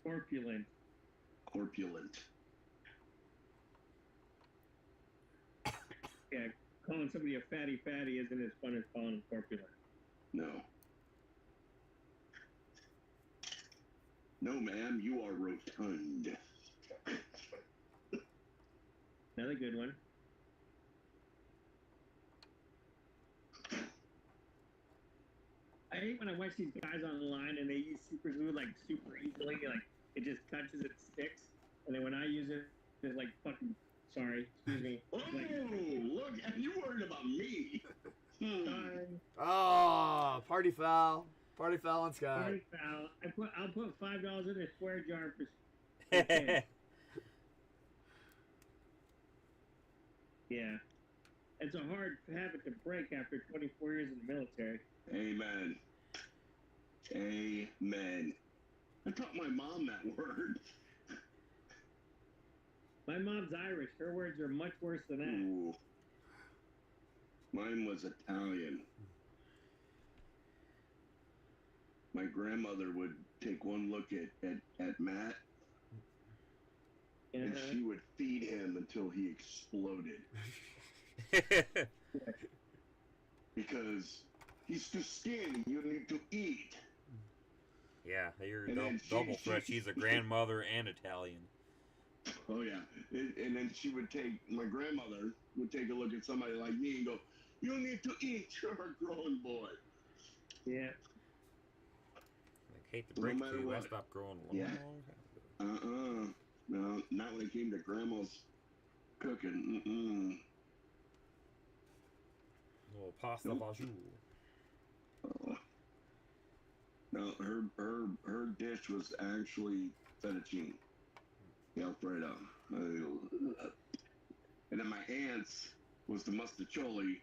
corpulent. Corpulent. Yeah, calling somebody a fatty isn't as fun as calling them corpulent. No. No, ma'am, you are rotund. Another good one. I hate when I watch these guys online and they use super glue like super easily, like it just touches, it sticks, and then when I use it, it's like fucking. Sorry, excuse me. Oh, Like, look, you worried about me. sorry. Oh, party foul. Party foul on Scott. Sorry, pal. I'll put $5 in a square jar for. Okay. Yeah, it's a hard habit to break after 24 years in the military. Amen. Amen. I taught my mom that word. My mom's Irish. Her words are much worse than that. Ooh. Mine was Italian. My grandmother would take one look at Matt, and she would feed him until he exploded. Because he's too skinny. You need to eat. Yeah, you're And then double threat. She's a grandmother and Italian. Oh yeah, and then my grandmother would take a look at somebody like me and go, "You need to eat. You're a grown boy." Yeah. Like, hate to No break it matter to you, I what. stopped growing a Yeah. long time ago. No, not when it came to grandma's cooking. Little pasta Nope. fajoule. No, her dish was actually fettuccine. Yeah, Alfredo. And then my aunt's was the mustacholi,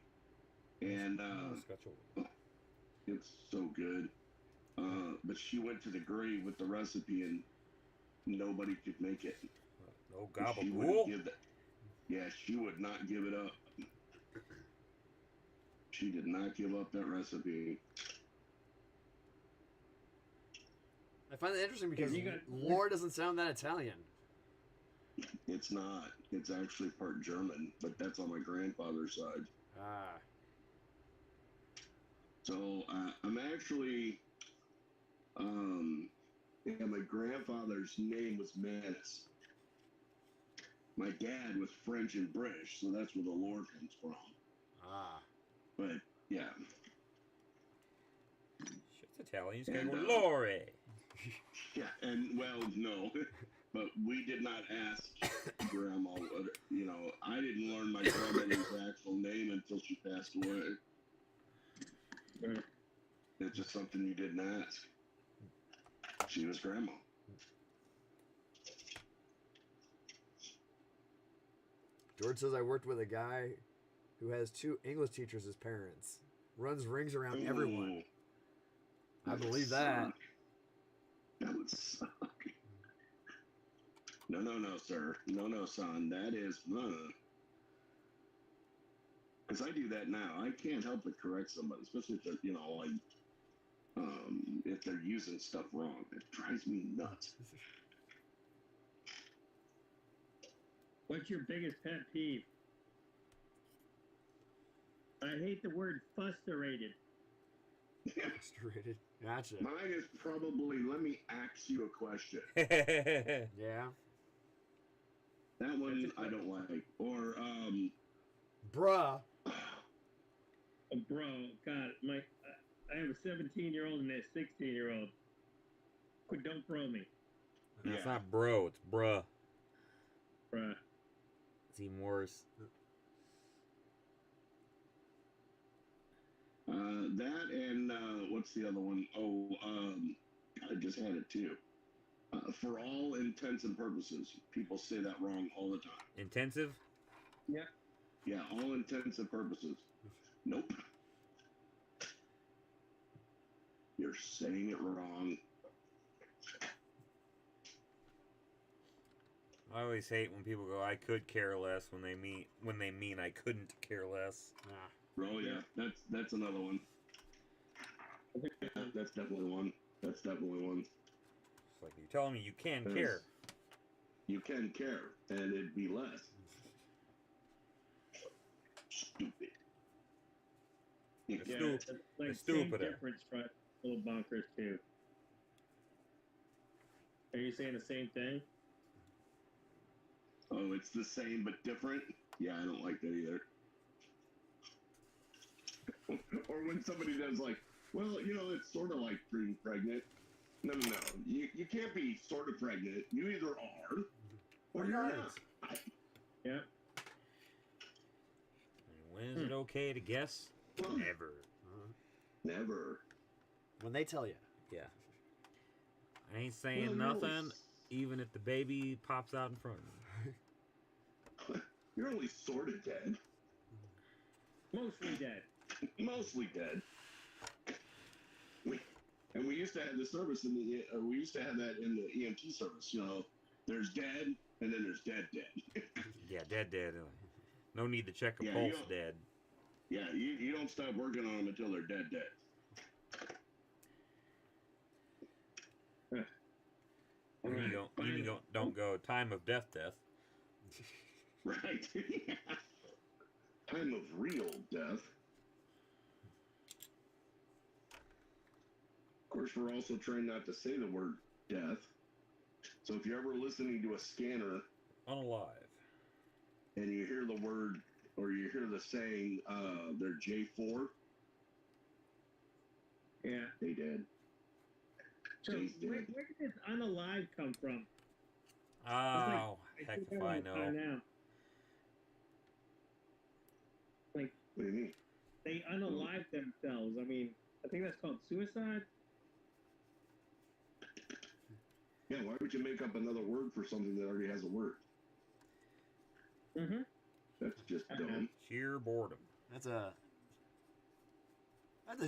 and Scotch-o. it's so good. But she went to the grave with the recipe, and nobody could make it. No She wouldn't gabagool. give that. Yeah, she would not give it up. She did not give up that recipe. I find that interesting because You got- Lore doesn't sound that Italian. It's not. It's actually part German, but that's on my grandfather's side. Ah. So I'm actually, yeah, my grandfather's name was Manus. My dad was French and British, so that's where the lore comes from. Ah. But yeah, Shit's Italian. You just gotta And, go, Lore. yeah, and well, no, but we did not ask Grandma. You know, I didn't learn my grandmother's actual name until she passed away. Right. It's just something you didn't ask. She was Grandma. George says I worked with a guy who has 2 English teachers as parents. Runs rings around everyone. Ooh, I that believe would that. suck. That would suck. No, sir. No, son. That is because I do that now. I can't help but correct somebody, especially if they're, you know, like, if they're using stuff wrong. It drives me nuts. What's your biggest pet peeve? I hate the word frustrated. Frustrated. Gotcha. Mine is probably, let me ask you a question. Yeah. That one I don't like. Or, Bruh. Oh, bro, God, I have a 17-year-old and a 16-year-old. Quit, don't bro me, It's Yeah. not bro, it's bruh. bruh. It's even worse. that and, what's the other one? Oh, I just had it too. For all intents and purposes, people say that wrong all the time. Intensive? Yeah, all intents and purposes. Nope. You're saying it wrong. I always hate when people go, I could care less when they mean I couldn't care less. Nah. Oh yeah, that's another one. Yeah, that's definitely one. That's definitely one. It's like you're telling me you can Yes. care. You can care, and it'd be less. Stupid. It's Yeah, stupid. it's like It's same stupid. difference, right? Little bonkers too. Are you saying the same thing? Oh, it's the same but different? Yeah, I don't like that either. Or when somebody does like, well, you know, it's sort of like being pregnant. No. You can't be sort of pregnant. You either are or you're not. Yeah. And when is it okay to guess? Well, Never. never. When they tell you. Yeah. I ain't saying Well, nothing, even if the baby pops out in front of me. You're only sort of dead. Mostly dead. Mostly dead. And we used to have the service in the, we used to have that in the EMT service. You know, there's dead, and then there's dead. Yeah, dead. No need to check a Yeah, pulse, you don't- dead. Yeah, you don't stop working on them until they're dead. Don't go time of death. Right. Time of real death. Of course, we're also trying not to say the word death. So if you're ever listening to a scanner Unalive. and you hear the word or you hear the saying, they're J4, Yeah. they dead. So Jay's where dead. did this unalive come from? Oh, heck think if I I wanna find know. out. Like, What do you mean? they unalive themselves. I mean, I think that's called suicide. Yeah, why would you make up another word for something that already has a word? Mm-hmm. That's just dumb. Sheer boredom. That's a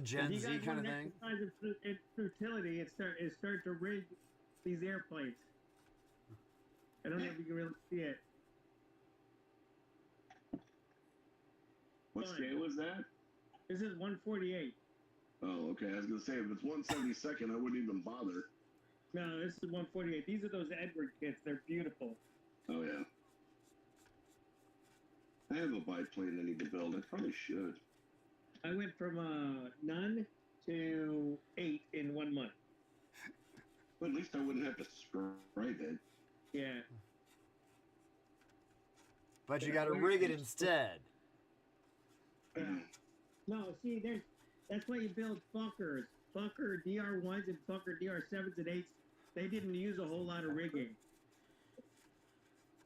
Gen Z kind of thing. Exercise its fertility, it start to rig these airplanes. I don't know if you can really see it. What scale is that? This is 148. Oh, okay. I was gonna say if it's 172nd, I wouldn't even bother. No, this is 148. These are those Edward kits. They're beautiful. Oh yeah. I have a biplane I need to build. I probably should. I went from none to 8 in 1 month. But at least I wouldn't have to scrape it. Yeah. But you got to rig it instead. Yeah. No, see, that's why you build Fokkers. Fokker DR1s and Fokker DR7s and 8s. They didn't use a whole lot of rigging.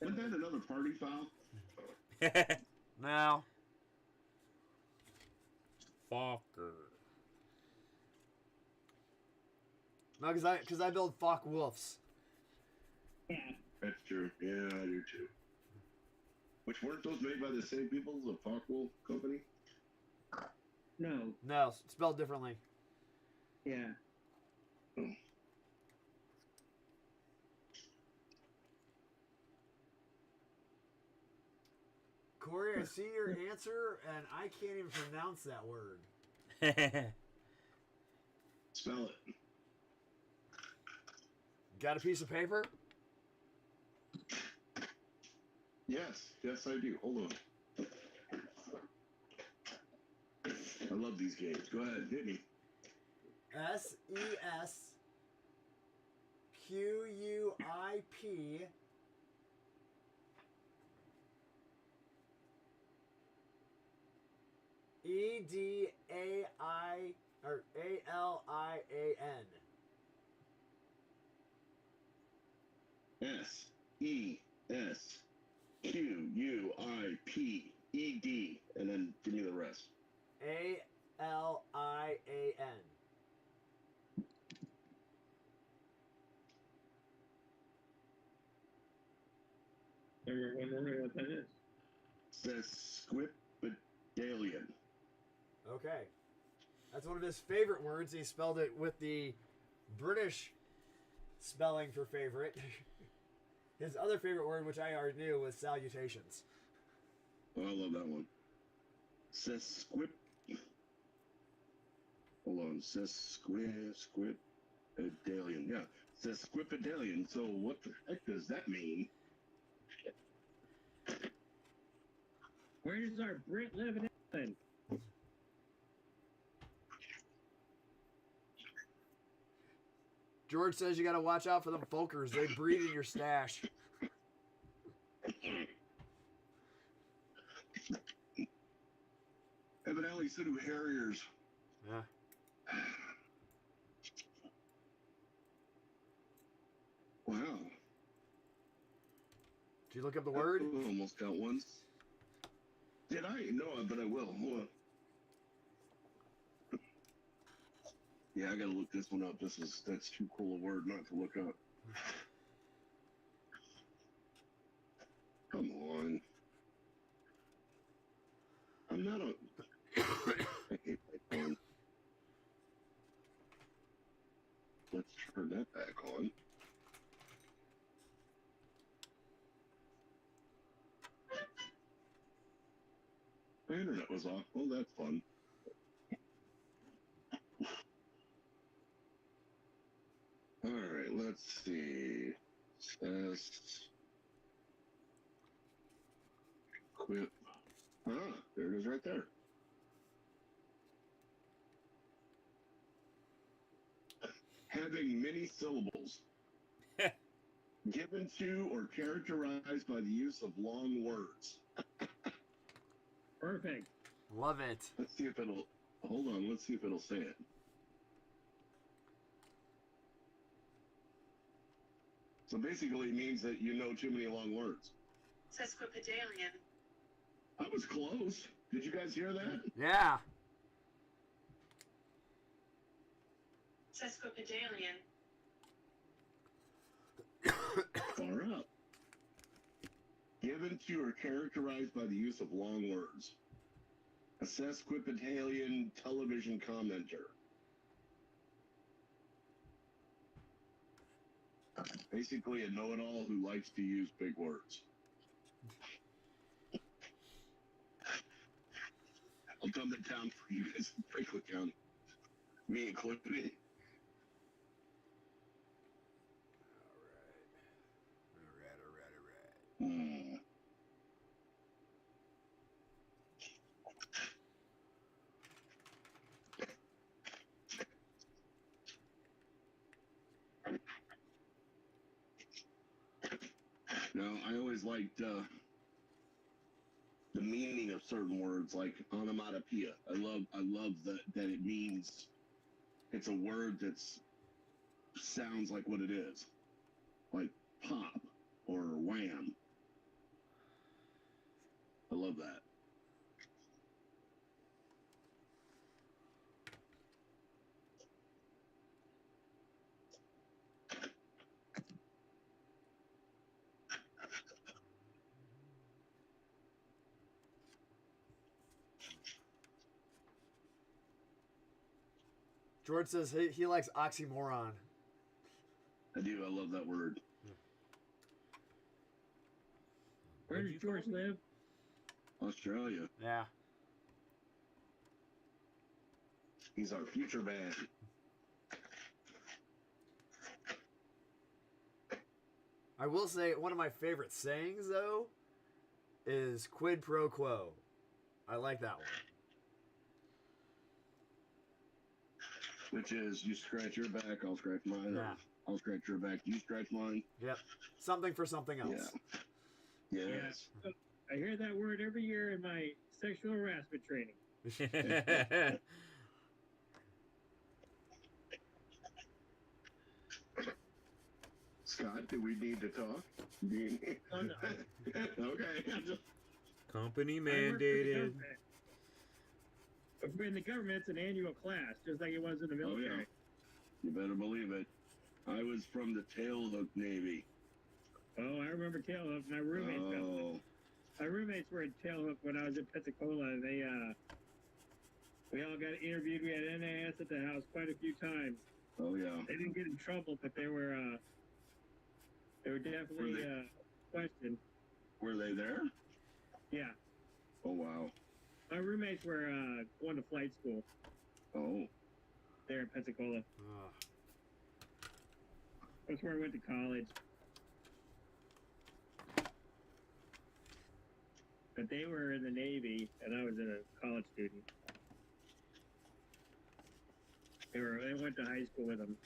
Isn't that another party foul? No. Fucker. No, because I build Focke Wolves. Yeah. That's true. Yeah, I do too. Which weren't those made by the same people as the Focke-Wulf company? No. No, spelled differently. Yeah. Corey, I see your answer, and I can't even pronounce that word. Spell it. Got a piece of paper? Yes, yes, I do. Hold on. I love these games. Go ahead, hit me. SESQUIP EDAI or ALIAN. SESQUIPED, and then give me the rest. ALIAN. Everyone wondering what that is. Sesquipedalian. Okay. That's one of his favorite words. He spelled it with the British spelling for favorite. His other favorite word, which I already knew, was salutations. Oh, I love that one. Hold on. Sesquipedalian. Yeah. Sesquipedalian. So what the heck does that mean? Where does our Brit live in England? George says you got to watch out for them folkers. They breed in your stash. Evidently, so do Harriers. Yeah. Wow. Did you look up the word? I almost got one. Did I? No, but I will. Hold on. Yeah, I gotta look this one up. That's too cool a word not to look up. Come on. I'm not a. I hate my phone. Let's turn that back on. My internet was off. Oh, that's fun. All right, let's see. Quip. Ah, there it is right there. Having many syllables. Given to or characterized by the use of long words. Perfect. Love it. Let's see if it'll. Hold on, let's see if it'll say it. So basically, it means that you know too many long words. Sesquipedalian. I was close. Did you guys hear that? Yeah. Sesquipedalian. Far up. Given to or characterized by the use of long words. A sesquipedalian television commenter. Basically, a know-it-all who likes to use big words. I'll come to town for you guys in Franklin County. Me included. All right. Now, I always liked the meaning of certain words, like onomatopoeia. I love that it means it's a word that sounds like what it is, like pop or wham. I love that. George says he likes oxymoron. I do. I love that word. Where does George live? Australia. Yeah. He's our future man. I will say one of my favorite sayings though is quid pro quo. I like that one. Which is, you scratch your back, I'll scratch mine. Yeah. I'll scratch your back, you scratch mine. Yep. Something for something else. Yeah. Yes. Yeah. I hear that word every year in my sexual harassment training. Scott, do we need to talk? Oh, no. Okay. Company I work for the mandated. government. But in the government, it's an annual class, just like it was in the Oh, military. yeah. You better believe it. I was from the Tailhook Navy. Oh, I remember Tailhook. My roommates Oh. my roommates were in Tailhook when I was in Pensacola. And we all got interviewed. We had NAS at the house quite a few times. Oh, yeah. They didn't get in trouble, but they were definitely Were they- questioned. Were they there? Yeah, Oh, wow. my roommates were going to flight school Oh. there in Pensacola. Ugh. That's where I went to college. But they were in the Navy, and I was a college student. They went to high school with them.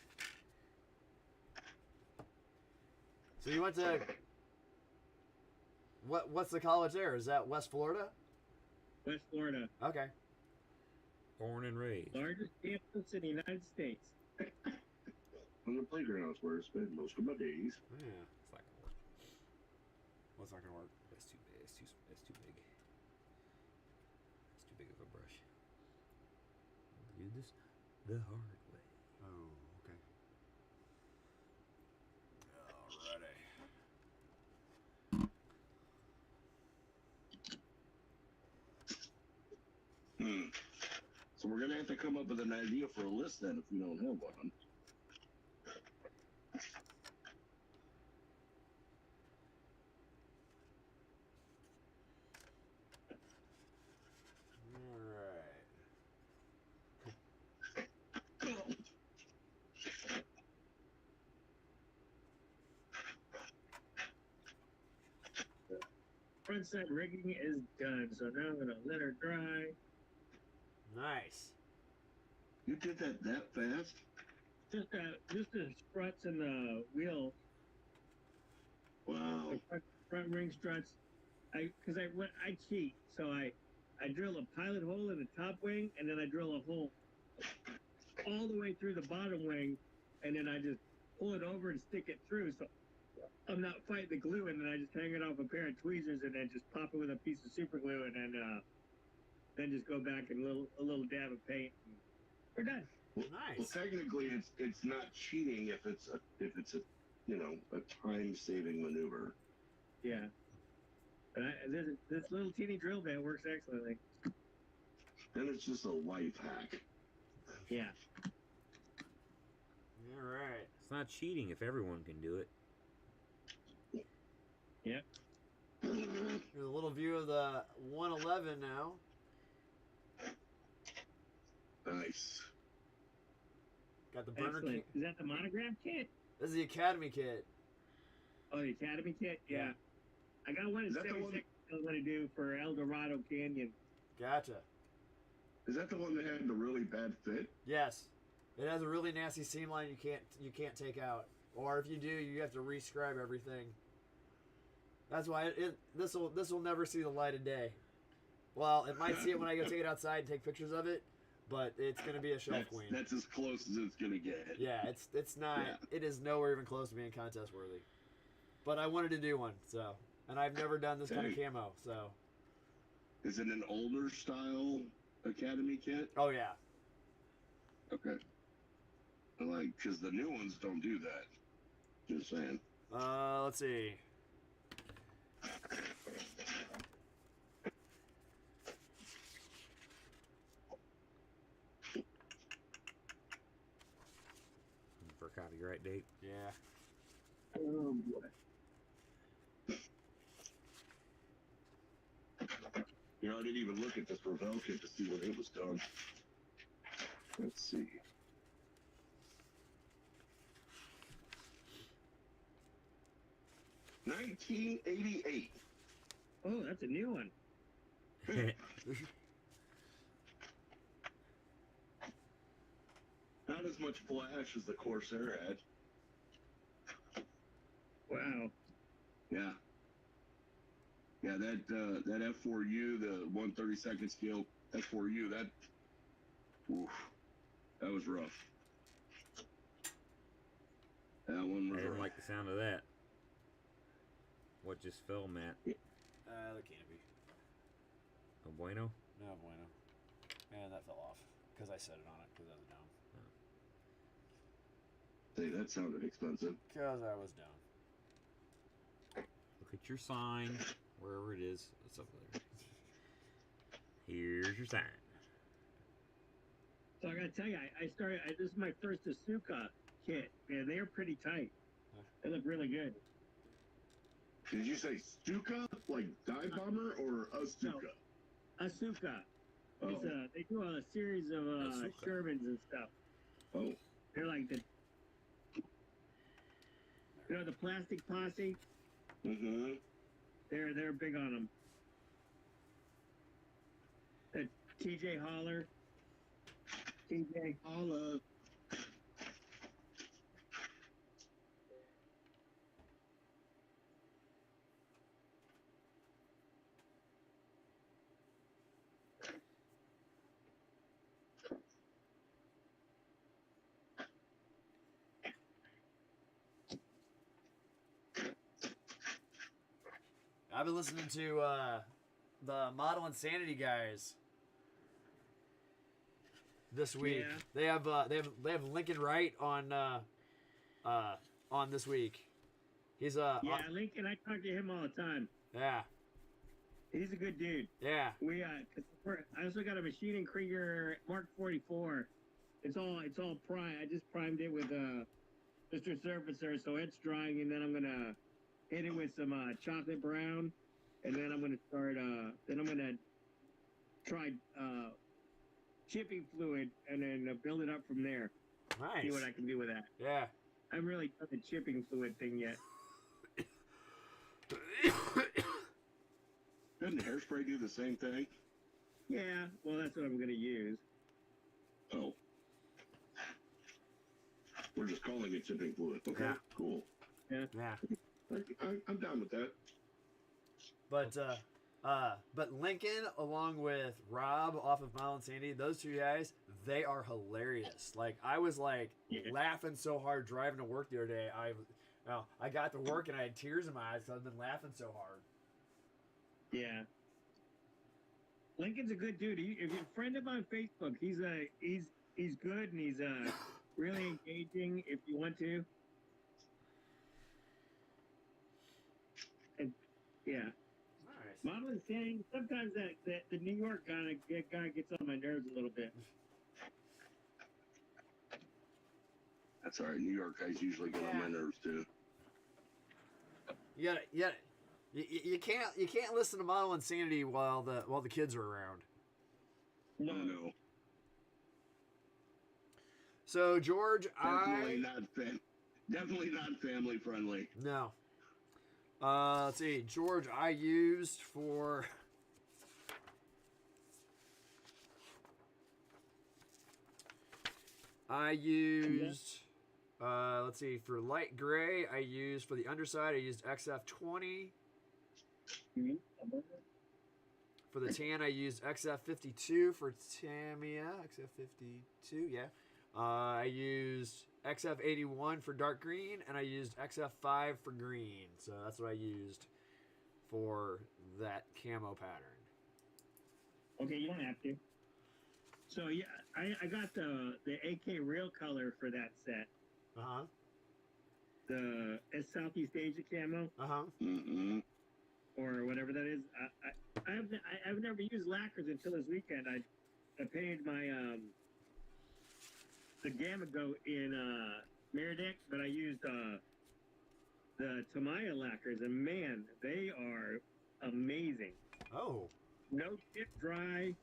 So you went to what's the college there? Is that West Florida? West Florida, Okay. Born and raised. largest campus in the United States. On the playgrounds where I spent most of my days. Yeah. It's not gonna work. What's not gonna work? It's too big. It's too big. It's too big of a brush. Do this the hard way. Oh, okay. Alrighty. So we're gonna have to come up with an idea for a list then if we don't have one. Alright. Front side rigging is done, so now I'm gonna let her dry. Nice. You did that fast? Just the struts and the wheel, Wow. the front ring struts. I cheat, so I drill a pilot hole in the top wing, and then I drill a hole all the way through the bottom wing, and then I just pull it over and stick it through. So I'm not fighting the glue, and then I just hang it off a pair of tweezers, and then just pop it with a piece of super glue, and then just go back and a little dab of paint. And we're done. Well, Nice. technically, it's not cheating if it's a a time saving maneuver. Yeah. But this little teeny drill bit works excellently. Then it's just a life hack. Yeah. Alright. It's not cheating if everyone can do it. Yep. Here's a little view of the 111 now. Nice. Got the burner Excellent. kit. Is that the monograph kit? This is the Academy kit. Oh, the Academy kit? Yeah. I got one in Is that the one- 76 I was going to do for El Dorado Canyon. Gotcha. Is that the one that had the really bad fit? Yes. It has a really nasty seam line you can't take out. Or if you do, you have to rescribe everything. That's why this will never see the light of day. Well, it might see it when I go take it outside and take pictures of it, but it's gonna be a shelf queen. That's as close as it's gonna get. Yeah, it's not. Yeah. It is nowhere even close to being contest worthy. But I wanted to do one, so, and I've never done this kind of Hey. camo, so Is it an older style Academy kit? Oh yeah. Okay. Because the new ones don't do that. Just saying. Let's see. For copyright date. Yeah. Oh boy. You know, I didn't even look at this Ravel kit to see when it was done. Let's see. $1988. Oh, that's a new one. Not as much flash as the Corsair had. Wow. Yeah. Yeah, that F4U, the 1/32 scale F4U, oof, that was rough. That one I was didn't rough. like the sound of that. What just fell, Matt? The canopy. A bueno? No bueno. And that fell off because I set it on it because I was dumb. Say, that sounded expensive. Because I was dumb. Look at your sign, wherever it is. It's up there. Here's your sign. So I gotta tell you, this is my first Asuka kit. Man, they are pretty tight. They look really good. Did you say Stuka? Like Dive Bomber or Asuka? Asuka. Oh. They do a series of Asuka. Shermans and stuff. Oh. They're like the Plastic Posse. Mm-hmm. They're big on them. TJ Holler. TJ Holler. I've been listening to the Model Insanity guys this week. Yeah. They have Lincoln Wright on this week. He's Lincoln. I talk to him all the time. yeah. He's a good dude. Yeah. I also got a Machine & Krieger Mark 44. It's all prime. I just primed it with Mr. Surfacer, so it's drying, and then I'm gonna hit it with some chocolate brown, and then I'm gonna start. Then I'm gonna try chipping fluid, and then build it up from there. Nice. See what I can do with that. Yeah. I haven't really done the chipping fluid thing yet. Doesn't Hairspray do the same thing? Yeah, well, that's what I'm gonna use. Oh. We're just calling it chipping fluid. Okay, Yeah. cool. Yeah. I'm down with that. But Lincoln, along with Rob off of Model Insanity, those two guys, they are hilarious. Like I was laughing so hard driving to work the other day. I got to work and I had tears in my eyes because I've been laughing so hard. Yeah. Lincoln's a good dude. If you're a friend of mine on Facebook, he's good and he's really engaging if you want to. And yeah. Nice. Model Insanity, sometimes that the New York guy gets on my nerves a little bit. That's all right. New York guys usually get on my nerves too. You can't listen to Model Insanity while the kids are around. No. Oh, no. So George, definitely not family friendly. No. Let's see. George, I used for let's see, for light gray, I used for the underside, I used XF20. For the tan, I used XF52 for Tamiya. XF52, yeah. I used XF81 for dark green, and I used XF5 for green. So that's what I used for that camo pattern. Okay, you don't have to. So yeah, I got the AK Real Color for that set. Uh huh. The Southeast Asia camo Uh huh. Mm-hmm. or whatever that is. I've never used lacquers until this weekend. I painted my the Gamma Goat in Meredith, but I used the Tamaya lacquers, and man, they are amazing. Oh. No tip dry.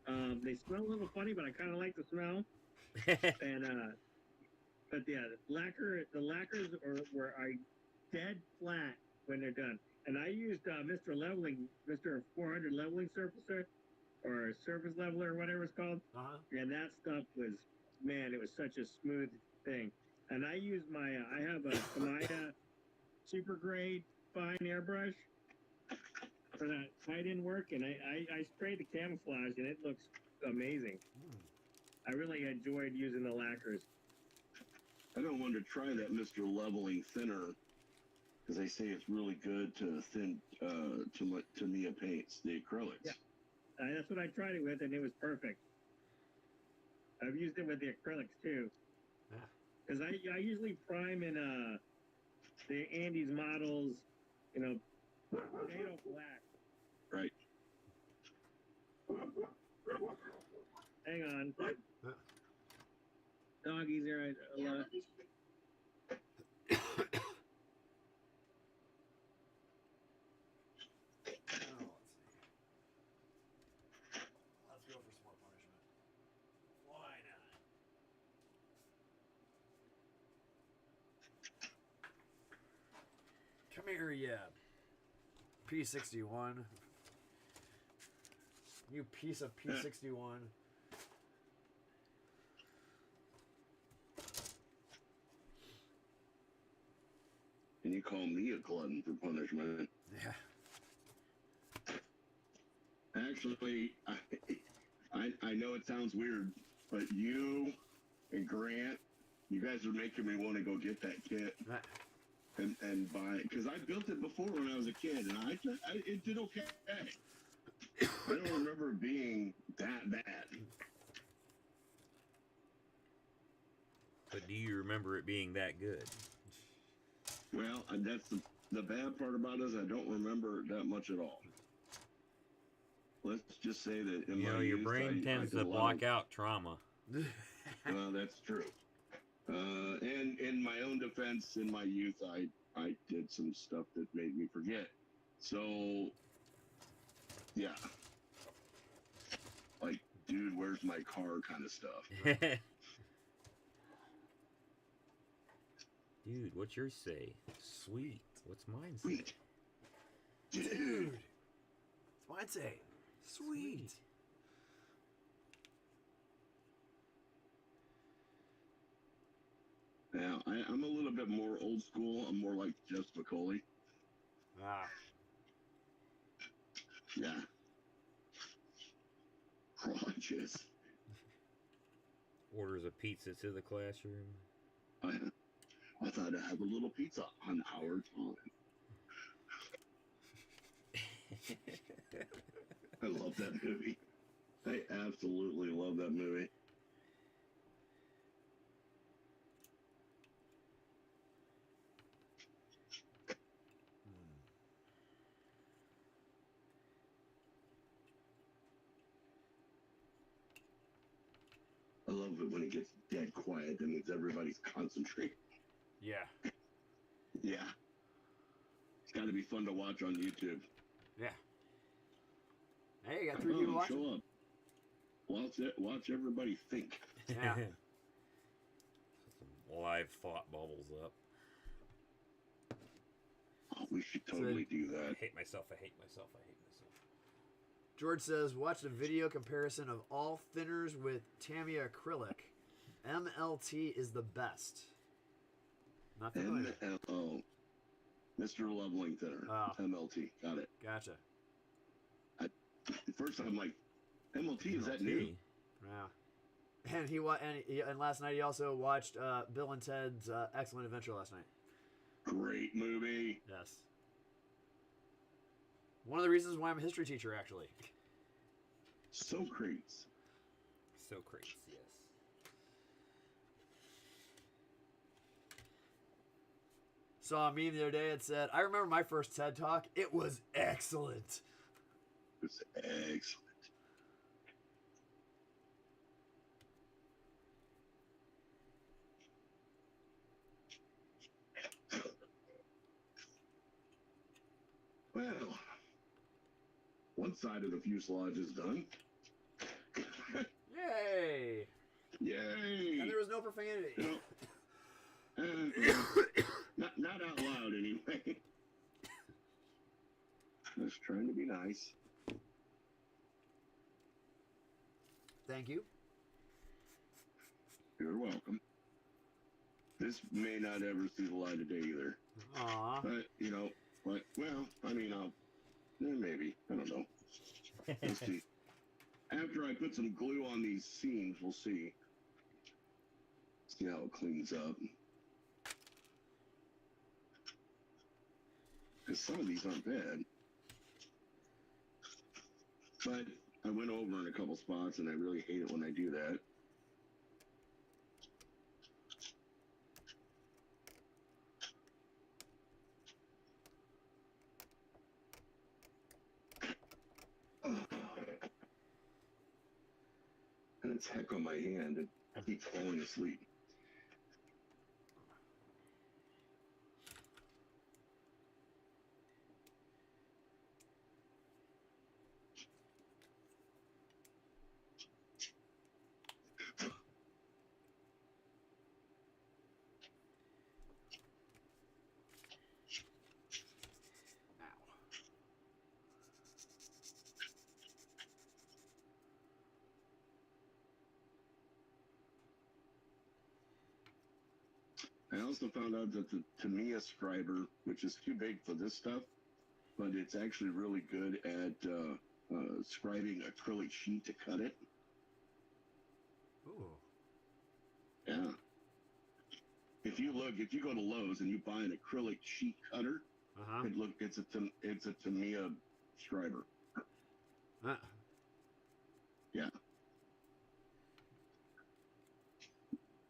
They smell a little funny, but I kind of like the smell. And but yeah, the lacquers are dead flat when they're done. And I used Mr. 400 leveling surfacer or surface leveler or whatever it's called. Uh huh. And that stuff was, man, it was such a smooth thing. And I use I have a Tamaya super grade fine airbrush for that tight-in work, and I sprayed the camouflage, and it looks amazing. I really enjoyed using the lacquers. I don't want to try that Mr. Leveling thinner because they say it's really good to thin to Tamiya paints, the acrylics. Yeah. That's what I tried it with, and it was perfect. I've used it with the acrylics too. Yeah. Because I usually prime in the Andes models, potato black. Right. Hang on. Huh. Doggies are a lot. Oh, let's go for some more punishment. Why not? Come here, yeah. P61. You piece of P61. And you call me a glutton for punishment. Yeah. Actually, I know it sounds weird, but you and Grant, you guys are making me want to go get that kit and buy it. Because I built it before when I was a kid, and it did okay. I don't remember it being that bad. But do you remember it being that good? Well, that's the bad part about it is I don't remember it that much at all. Let's just say that in my Your youth, brain I tends did to a lot block of- out trauma. Well, that's true. And in my own defense, in my youth, I did some stuff that made me forget. So, yeah. Like, dude, where's my car kind of stuff. Dude, what's yours say? Sweet. What's mine say? Sweet. Dude. What's mine say? Sweet. Now, I'm a little bit more old school. I'm more like Jeff Spicoli. Ah. Yeah. Crunches. Orders a pizza to the classroom. I thought I'd have a little pizza on our time. I love that movie. I absolutely love that movie. I love it when it gets dead quiet. That means everybody's concentrating. Yeah. Yeah. It's got to be fun to watch on YouTube. Yeah. Hey, you got 3 people watching. Show up. Watch everybody think. Yeah. Some live thought bubbles up. Oh, we should totally do that. I hate myself. I hate myself. I hate myself. George says, watch a video comparison of all thinners with Tamiya acrylic. MLT is the best. Not familiar. MLO. Mr. Leveling Thinner. Oh. MLT. Got it. Gotcha. At first, I'm like, MLT, is that new? Yeah. And last night he also watched Bill and Ted's Excellent Adventure last night. Great movie. Yes. One of the reasons why I'm a history teacher, actually. So crates. So crates, yes. Saw a meme the other day. It said, "I remember my first TED Talk. It was excellent." It's excellent. Well, one side of the fuselage is done. Yay! Yay! And there was no profanity. You know, not out loud anyway. Just trying to be nice. Thank you. You're welcome. This may not ever see the light of day either. Aw. But, you know, but, well, I mean, maybe. I don't know. We'll see. After I put some glue on these seams, we'll see. See how it cleans up. Because some of these aren't bad. But I went over in a couple spots, and I really hate it when I do that. And it's heck on my hand, and I keep falling asleep. I also found out that the Tamiya scriber, which is too big for this stuff, but it's actually really good at scribing acrylic sheet to cut it. Ooh. Yeah. If you go to Lowe's and you buy an acrylic sheet cutter, Uh-huh. it's a Tamiya scriber. Uh, Yeah.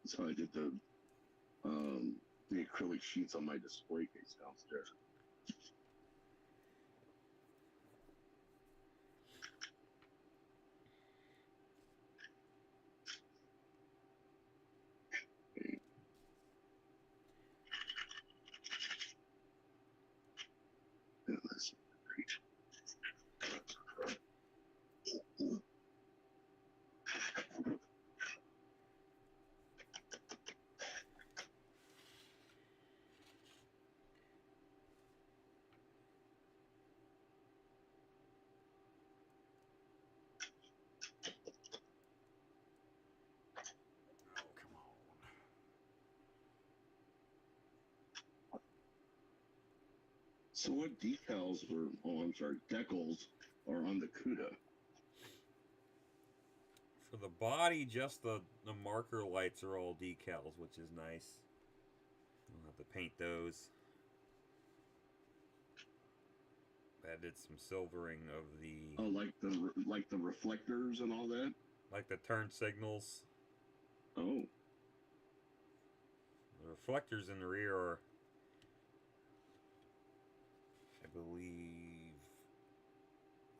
So I did the acrylic sheets on my display case downstairs. Yeah, that's great. oh, come on. So what decals decals are on the CUDA? For the body, just the marker lights are all decals, which is nice. I'll have to paint those. I did some silvering of the Oh, like the reflectors and all that? like the turn signals. Oh. The reflectors in the rear are, I believe,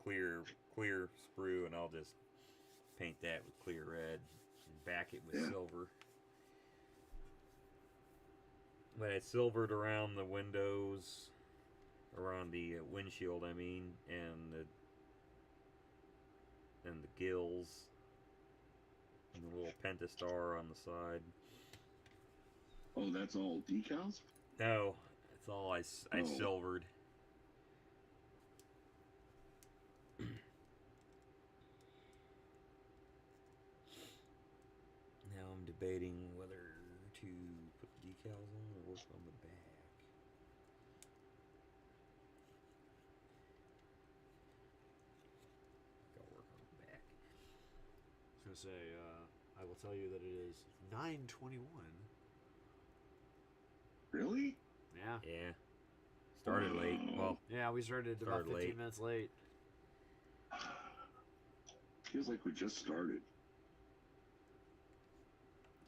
clear sprue, and I'll just paint that with clear red and back it with Yeah. silver. But I silvered around the windows, around the windshield, I mean, and the gills, and the little pentastar on the side. Oh, that's all decals? No, that's all I Oh. silvered. Now I'm debating whether to put the decals on or work on the back. I'll work on the back. I was going to say, I will tell you that it is 9:21. Really? Yeah. Yeah. Started late. Well, Yeah, we started about Started 15 late. minutes late. feels like we just started.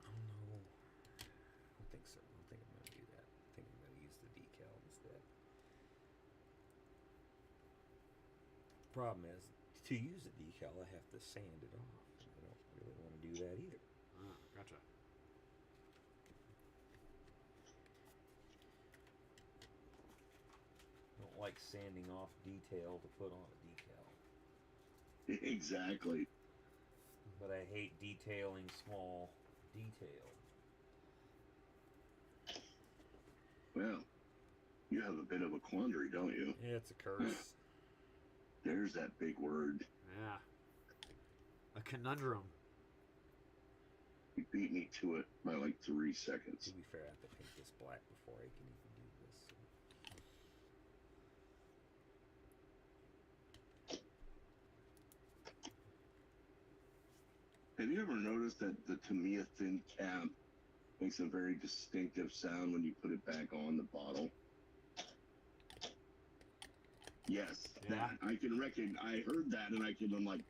Oh no. I don't think so. I don't think I'm going to do that. I think I'm going to use the decal instead. Problem is, to use the decal, I have to sand it off. And I don't really want to do that either. Ah, gotcha. I don't like sanding off detail to put on a decal. Exactly. But I hate detailing small detail. Well, you have a bit of a quandary, don't you? Yeah, it's a curse. There's that big word. Yeah. A conundrum. You beat me to it by like 3 To seconds. be fair, I have to paint this black before I can even do this. So. Have you ever noticed that the Tamiya thin cap makes a very distinctive sound when you put it back on the bottle? Yes, Yeah. that I can reckon. I heard that and I'm like,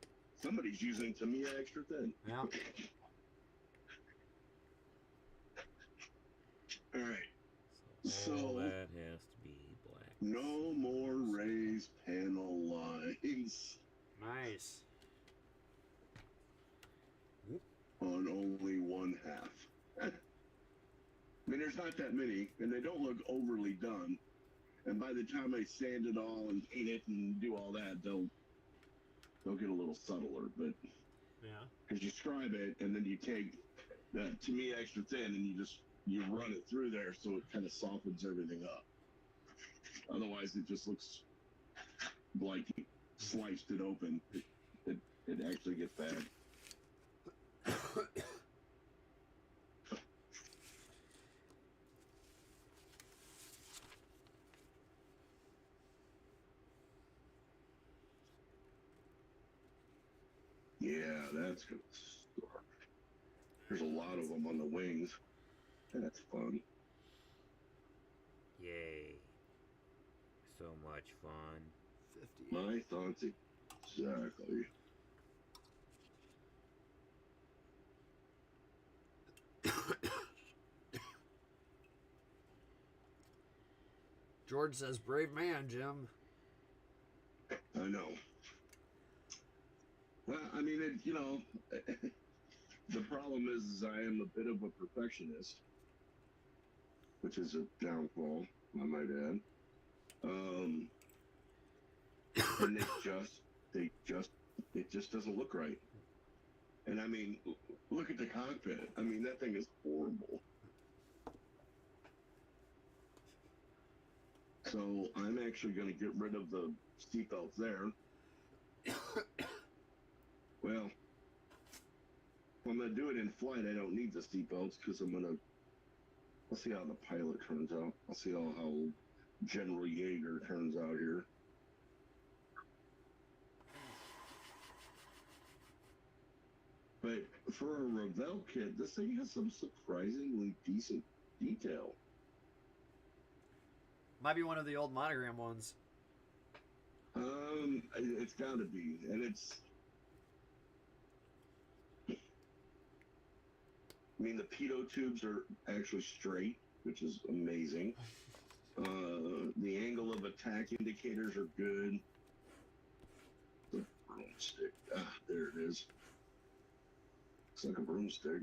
somebody's using Tamiya extra thin. Yeah. All right. So all So- that has to be black. No more raised panel lines Nice. on only one half. I mean, there's not that many, and they don't look overly done. And by the time I sand it all and paint it and do all that, they'll get a little subtler. But Yeah. because you scribe it, and then you take that to me extra thin, and you run it through there, so it kind of softens everything up. Otherwise, it just looks like you sliced it open. It actually gets bad. Yeah, that's good. There's a lot of them on the wings. That's fun. Yay. So much fun. 50. My thoughts exactly. George says, brave man, Jim. I know. Well, I mean, the problem is I am a bit of a perfectionist, which is a downfall, I might add. And it just doesn't look right. And I mean, look at the cockpit. I mean, that thing is horrible. So I'm actually going to get rid of the seatbelts there. Well, if I'm going to do it in flight, I don't need the seatbelts because I'll see how the pilot turns out. I'll see how General Yeager turns out here. But for a Revell kit, this thing has some surprisingly decent detail. Might be one of the old monogram ones. It's got to be, and it's. I mean, the pitot tubes are actually straight, which is amazing. The angle of attack indicators are good. The broomstick. Ah, there it is. Looks like a broomstick.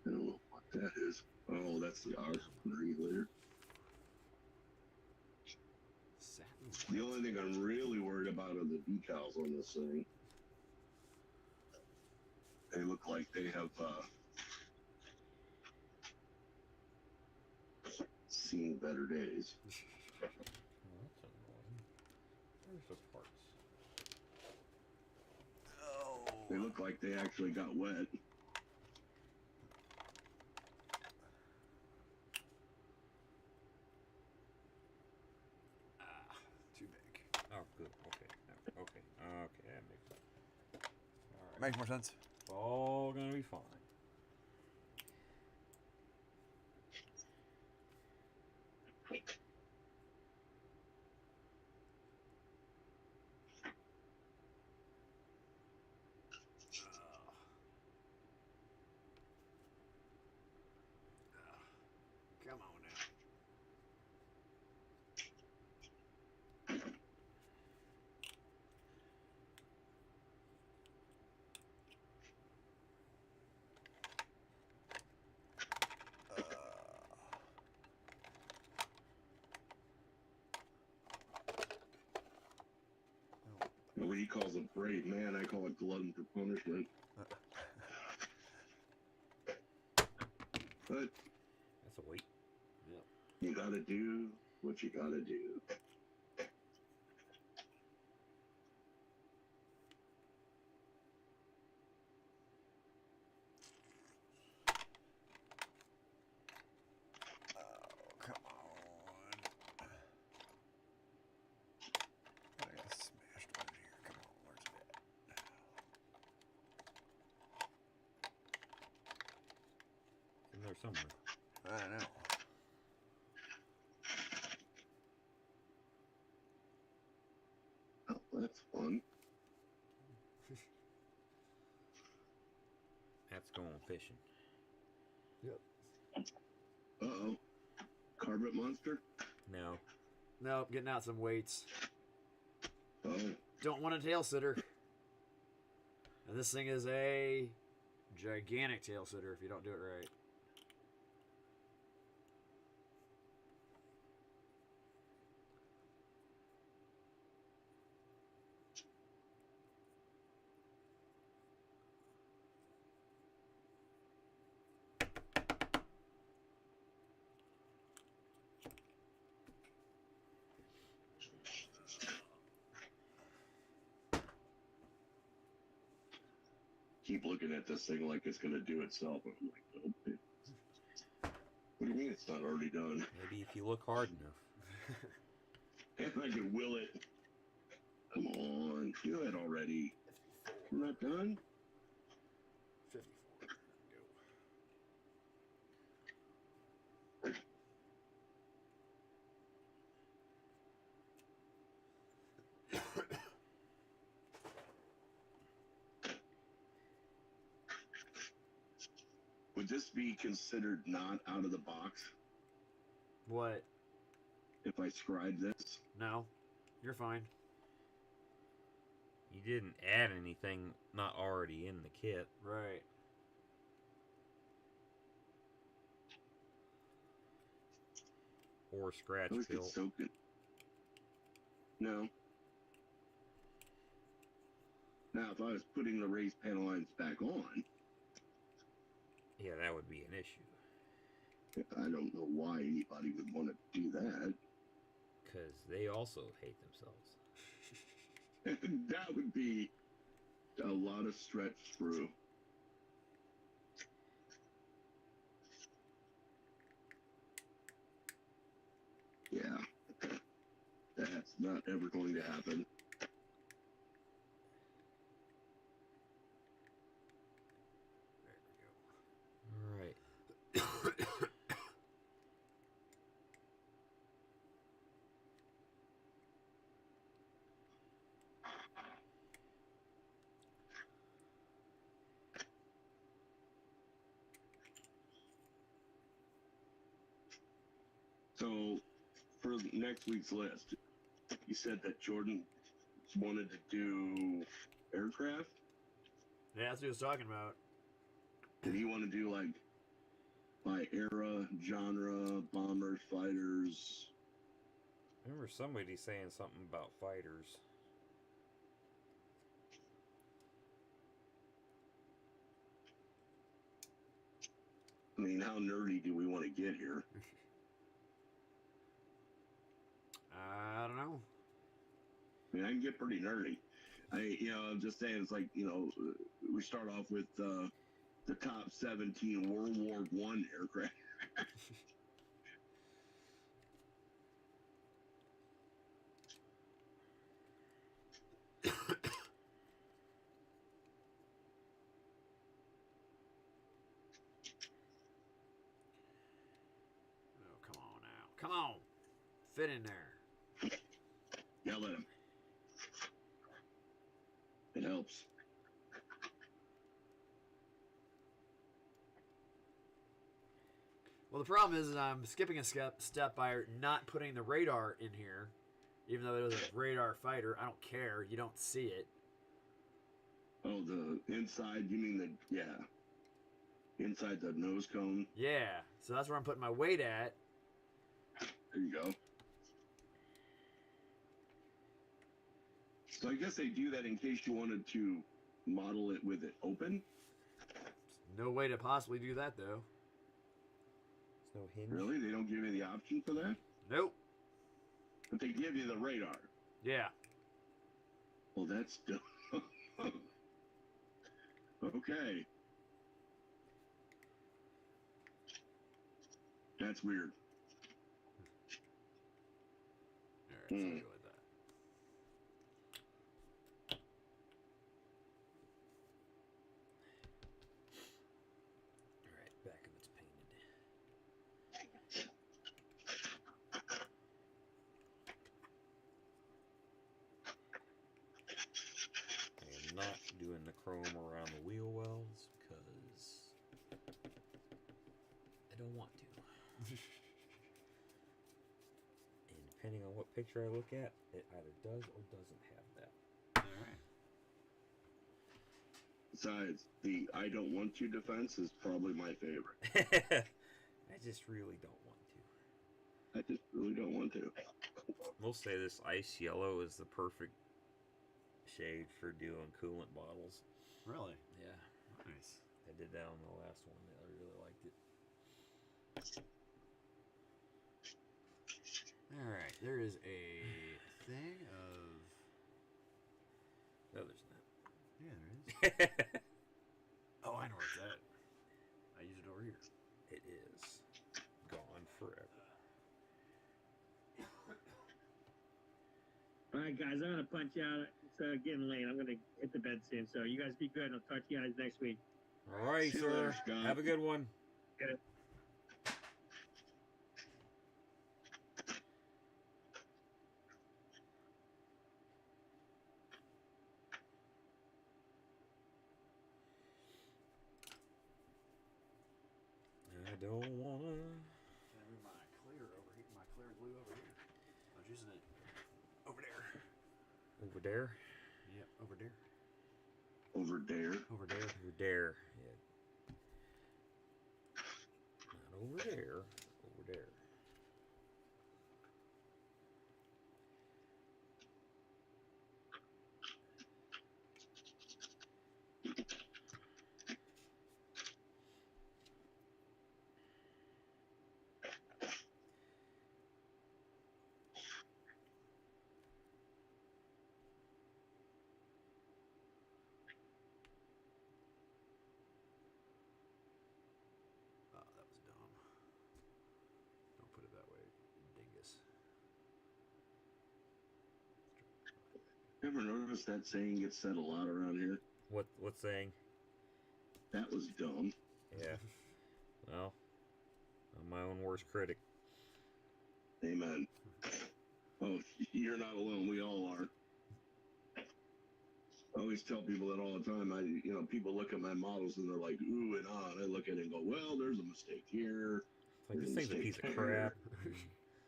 I don't know what that is. Oh, that's the oxygen regulator. Satin. The only thing I'm really worried about are the decals on this thing. They look like they have seen better days. Oh, that's annoying. Where's the parts? Oh. They look like they actually got wet. Too big. Oh, good. Okay. Okay. That makes sense. All right. Makes more sense. It's all gonna be fine. he calls a brave man. I call it glutton for punishment. But That's a weight. you gotta do what you gotta do. Oh, come on. I got a smashed one here. Come on, where's it at? It's in there somewhere. I don't know. Oh, that's fun. That's going fishing. Uh-oh. Carbet monster? No. Nope, getting out some weights. Oh. Don't want a tail sitter. And this thing is a gigantic tail sitter if you don't do it right. Keep looking at this thing like it's gonna do itself. I'm like, nope. What do you mean it's not already done? Maybe if you look hard enough. And I can will it. Come on, do it already. We're not done? 54. Would this be considered not out of the box What? if I scribe this? No. You're fine. You didn't add anything not already in the kit. Right. Or scratch I always get built. so good. No. Now, if I was putting the raised panel lines back on, Yeah, that would be an issue. I don't know why anybody would want to do that. Because they also hate themselves. That would be a lot of stretch through. Yeah. That's not ever going to happen. There we go. Alright. So, for next week's list, you said that Jordan wanted to do aircraft. Yeah, that's what he was talking about. Did he want to do like by era, genre, bombers, fighters? I remember somebody saying something about fighters. I mean, how nerdy do we want to get here? I don't know. I mean, I can get pretty nerdy. I'm just saying, it's like, we start off with the top 17 World War I aircraft. Oh, come on now. Come on. Fit in there. Yell at him. It helps. Well, the problem is that I'm skipping a step by not putting the radar in here. Even though it is a radar fighter, I don't care. You don't see it. Oh, the inside, you mean inside the nose cone? Yeah, so that's where I'm putting my weight at. There you go. So I guess they do that in case you wanted to model it with it open. No way to possibly do that though. There's no hinge. Really? They don't give you the option for that? Nope. But they give you the radar. Yeah. Well, that's dumb. Okay. That's weird. All right, so Hmm. we'll go with that. All right, back of it's painted. I am not doing the chrome around the wheel wells because I don't want to. And depending on what picture I look at, it either does or doesn't have that. All right. Besides, the I don't want to defense is probably my favorite. I just really don't want to. I just really don't want to. We'll say this ice yellow is the perfect shade for doing coolant bottles. Really? Yeah, Nice. I did that on the last one. I really liked it. All right. There is a thing of. No, there's not. Yeah, there is. Oh, I know where it's at. I use it over here. It is gone forever. All right, guys, I'm gonna punch out. It's getting late. I'm gonna hit the bed soon. So you guys be good. I'll talk to you guys next week. All right, See you sir. later, Scott. Have a good one. Good. I don't wanna. Can I move my clear over here? My clear glue over here. I was using it over there. Over there. Yep, over there. Over there. Over there. Over there. Yeah. Not over there. Over there. Oh, that was dumb. Don't put it that way, dingus. Ever notice that saying gets said a lot around here? What's saying? That was dumb. Yeah. Well, I'm my own worst critic. Amen. Oh, you're not alone. We all are. I always tell people that all the time. People look at my models and they're like, ooh and ah. And I look at it and go, well, there's a mistake here. Like, this There's thing's a piece of mistake crap.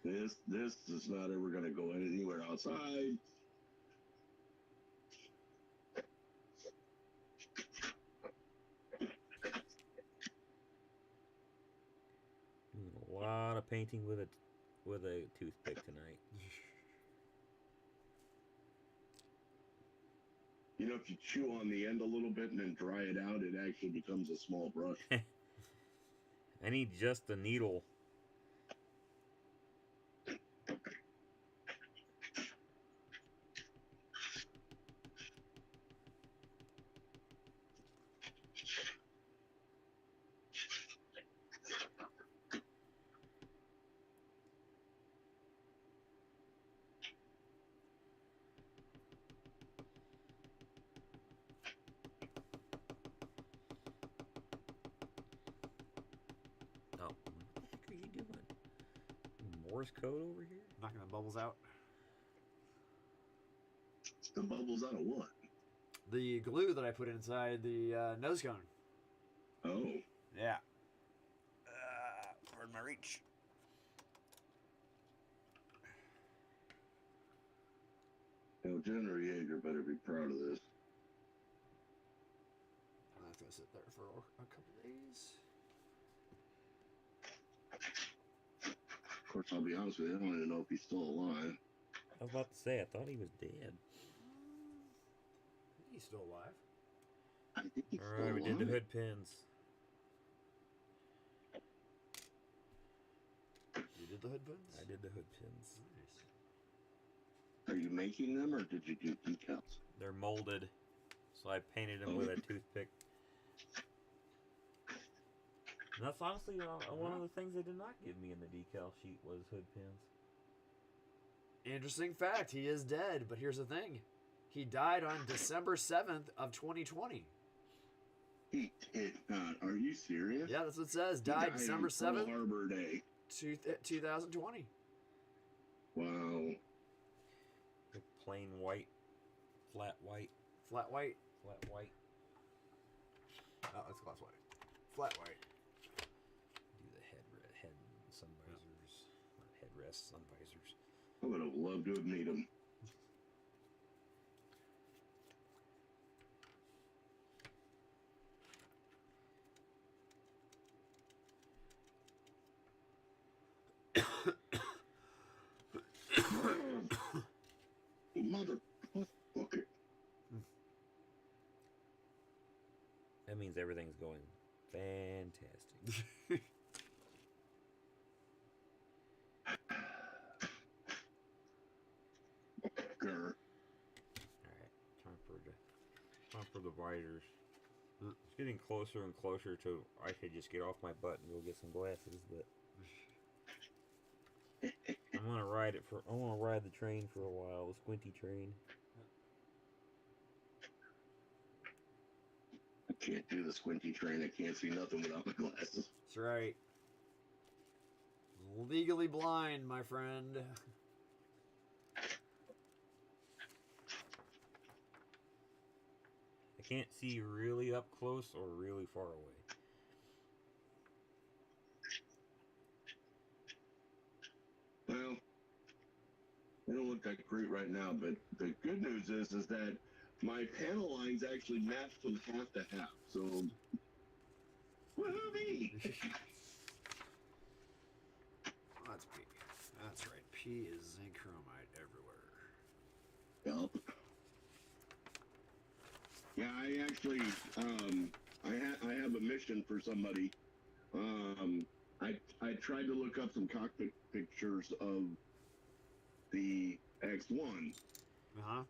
there. This is not ever going to go anywhere outside. Doing a lot of painting with a toothpick tonight. You know, if you chew on the end a little bit and then dry it out, it actually becomes a small brush. I need just a needle. Oh, what the heck are you doing? Morse code over here? Knocking the bubbles out. The bubbles out of what? The glue that I put inside the nose cone. Oh. Yeah. Pardon my reach. Jenner Yeager better be proud of this. I'll have to sit there for a couple days. Of course, I'll be honest with you, I don't even know if he's still alive. I was about to say, I thought he was dead. he's still alive. I think he's All right, we still did the alive. hood pins. You did the hood pins? I did the hood pins. Nice. Are you making them or did you do decals? They're molded, so I painted them with a toothpick. And that's honestly one of the things they did not give me in the decal sheet was hood pins. Interesting fact, he is dead, but here's the thing. He died on December 7th of 2020. He did not. Are you serious? Yeah, that's what it says. He Died on December Pearl 7th, Harbor Day. 2020. Wow. The plain white, flat white, Flat white. flat white. Oh, that's glass white. Flat white. Do the head sun visors, or headrests, sun visors. I would have loved to have met him. Motherfucker. That means everything's going fantastic. Grr. Alright, time for the visors. It's getting closer and closer to I should just get off my butt and go get some glasses, but I wanna ride the train for a while, the squinty train. I can't do the squinty train. I can't see nothing without my glasses. That's right. Legally blind, my friend. I can't see really up close or really far away. Well, they don't look that great right now, but the good news is that my panel lines actually match from half to half. So, woohoo me! That's P. That's right. P is zinc chromite everywhere. Yup. Yeah, I actually, I have a mission for somebody. I tried to look up some cockpit pictures of the X1, Uh-huh.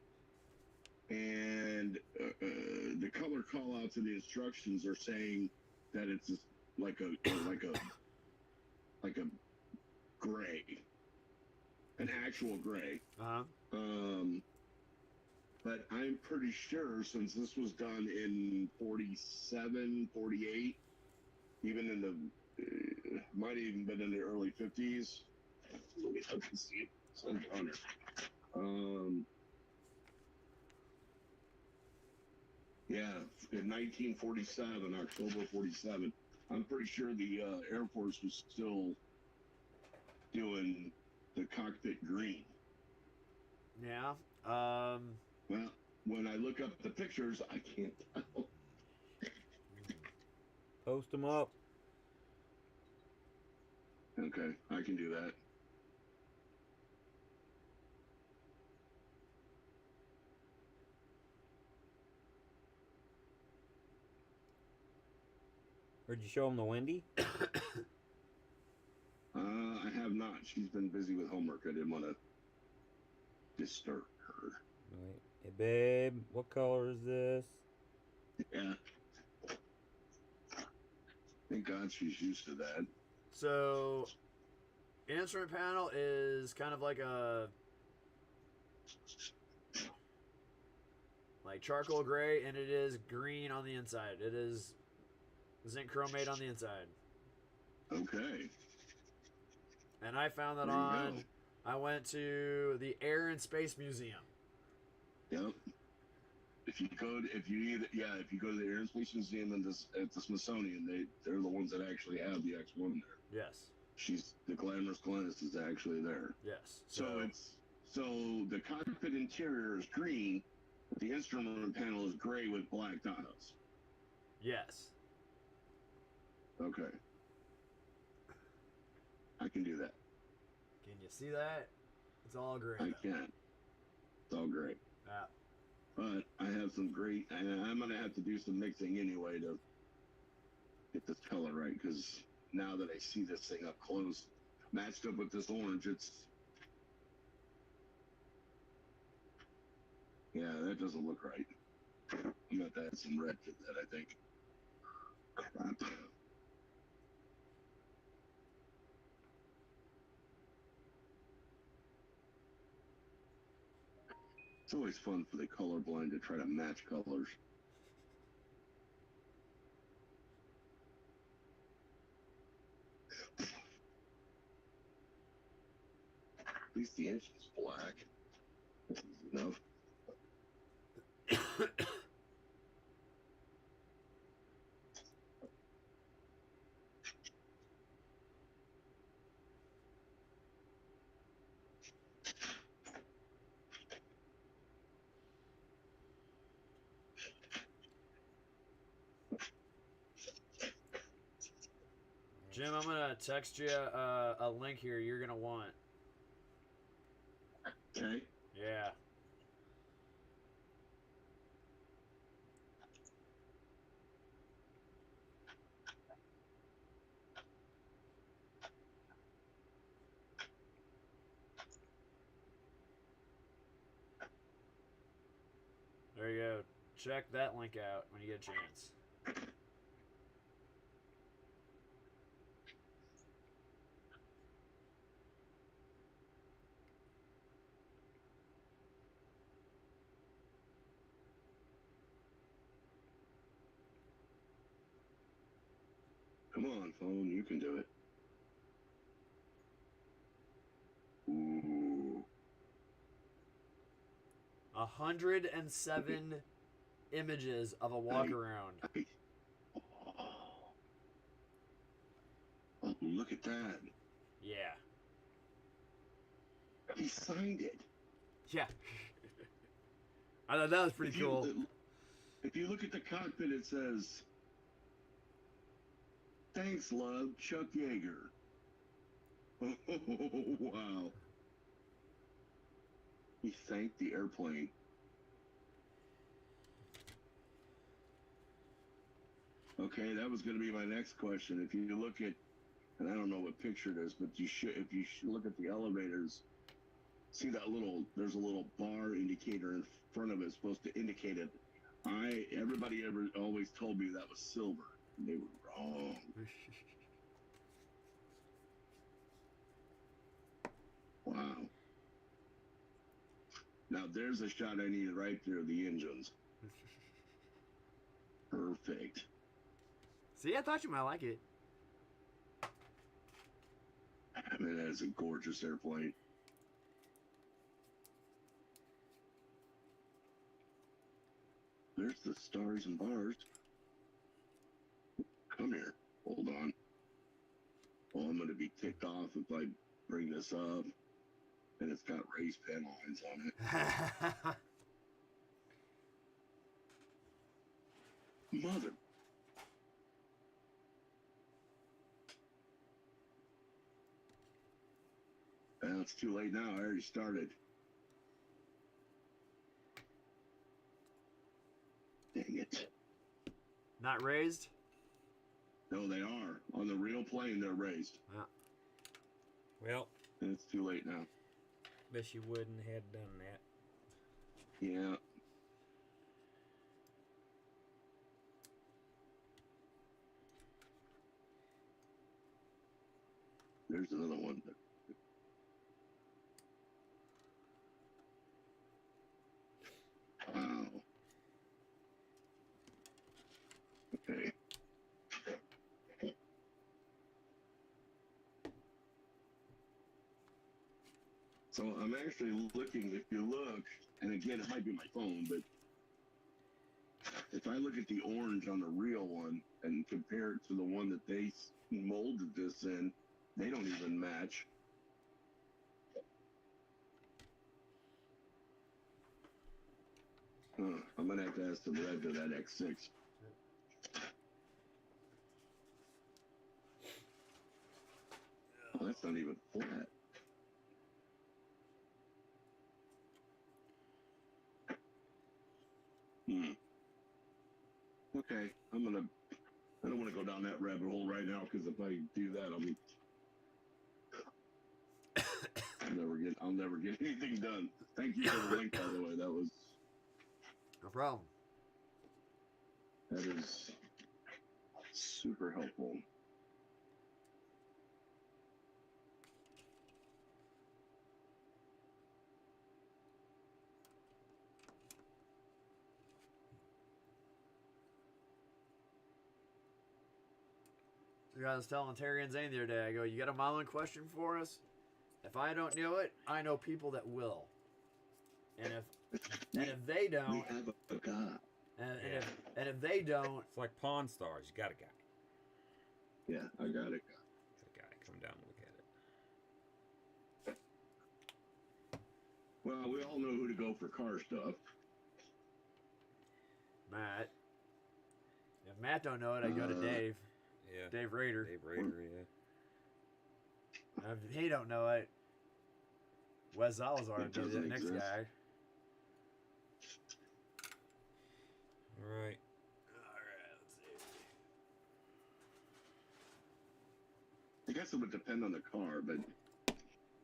and the color callouts in the instructions are saying that it's just like a gray, an actual gray. Uh-huh. But I'm pretty sure since this was done in 47, 48, even in the, might even been in the early 50s. Let me look and see. It's on there. Yeah, in 1947, October 47, I'm pretty sure the Air Force was still doing the cockpit green. Yeah. Well, when I look up the pictures, I can't tell. Post them up. Okay, I can do that. Heard you show them the Wendy? I have not. She's been busy with homework. I didn't want to disturb her. Right. Hey babe, what color is this? Yeah. Thank God she's used to that. So, instrument panel is kind of like a charcoal gray, and it is green on the inside. It is zinc chromate on the inside. Okay. And I found that There you on. go. I went to the Air and Space Museum. Yep. If you go to the Air and Space Museum and at the Smithsonian, they're the ones that actually have the X1 there. Yes. The glamorous Glennis is actually there. Yes. So the cockpit interior is green, but the instrument panel is gray with black dials. Yes. Okay. I can do that. Can you see that? It's all gray. I though. can. It's all great. Yeah. But I have some great. I'm gonna have to do some mixing anyway to get this color right, because now that I see this thing up close, matched up with this orange, yeah, that doesn't look right. I'm gonna have to add some red to that, I think. Crap. It's always fun for the colorblind to try to match colors. At least the engine is black. That's easy enough. Jim, I'm gonna text you a link here you're gonna want. Okay. Yeah. There you go. Check that link out when you get a chance. Come on, phone, you can do it. Ooh. 107 images of a walk around. Oh, look at that. Yeah. He signed it. Yeah. I thought that was pretty cool. If you look at the cockpit, it says, "Thanks, love, Chuck Yeager." Oh, wow. He thanked the airplane. Okay, that was going to be my next question. If you look at, and I don't know what picture it is, but if you look at the elevators, see that there's a little bar indicator in front of it, supposed to indicate it. Everybody always told me that was silver. And they were wrong. Wow. Now there's a shot I need right there of the engines. Perfect. See, I thought you might like it. I mean, that is a gorgeous airplane. There's the stars and bars. Come here. Hold on. Oh, I'm going to be ticked off if I bring this up. And it's got race pen lines on it. Mother. Well, it's too late now. I already started. Dang it. Not raised? No, they are. On the real plane, they're raised. Well, And it's too late now. bet you wouldn't have done that. Yeah. There's another one. Wow. Okay. So I'm actually looking, if you look, and again, it might be my phone, but if I look at the orange on the real one and compare it to the one that they molded this in, they don't even match. I'm going to have to add some red to that X6. Oh, that's not even flat. Okay, I don't want to go down that rabbit hole right now because if I do that, I'll never get anything done. Thank you for the link, by the way. No problem. That is super helpful. I was telling Terry and Zane the other day, I go, you got a modeling question for us? If I don't know it, I know people that will. And if they We don't, have a guy. and if they don't, It's like Pawn Stars. You got a guy. Yeah, I got it. Got a guy. Come down and look at it. Well, we all know who to go for car stuff. Matt. If Matt don't know it, I go to Dave. Yeah. Dave Rader. Dave Rader, yeah. If he don't know it, Wes Zalazar would be the doesn't next exist. guy. All right. Alright, let's see. I guess it would depend on the car, but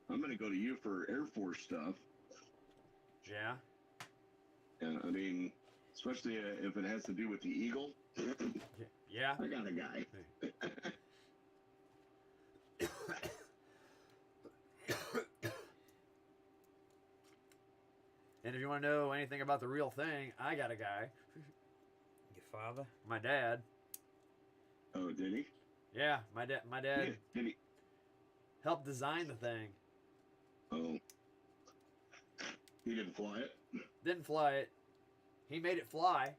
I'm going to go to you for Air Force stuff. Yeah? And I mean, especially if it has to do with the Eagle, Yeah? I got a guy. And if you want to know anything about the real thing, I got a guy. Your father? My dad. Oh, did he? Yeah, my dad Did he? helped design the thing. Oh. He didn't fly it? Didn't fly it. He made it fly.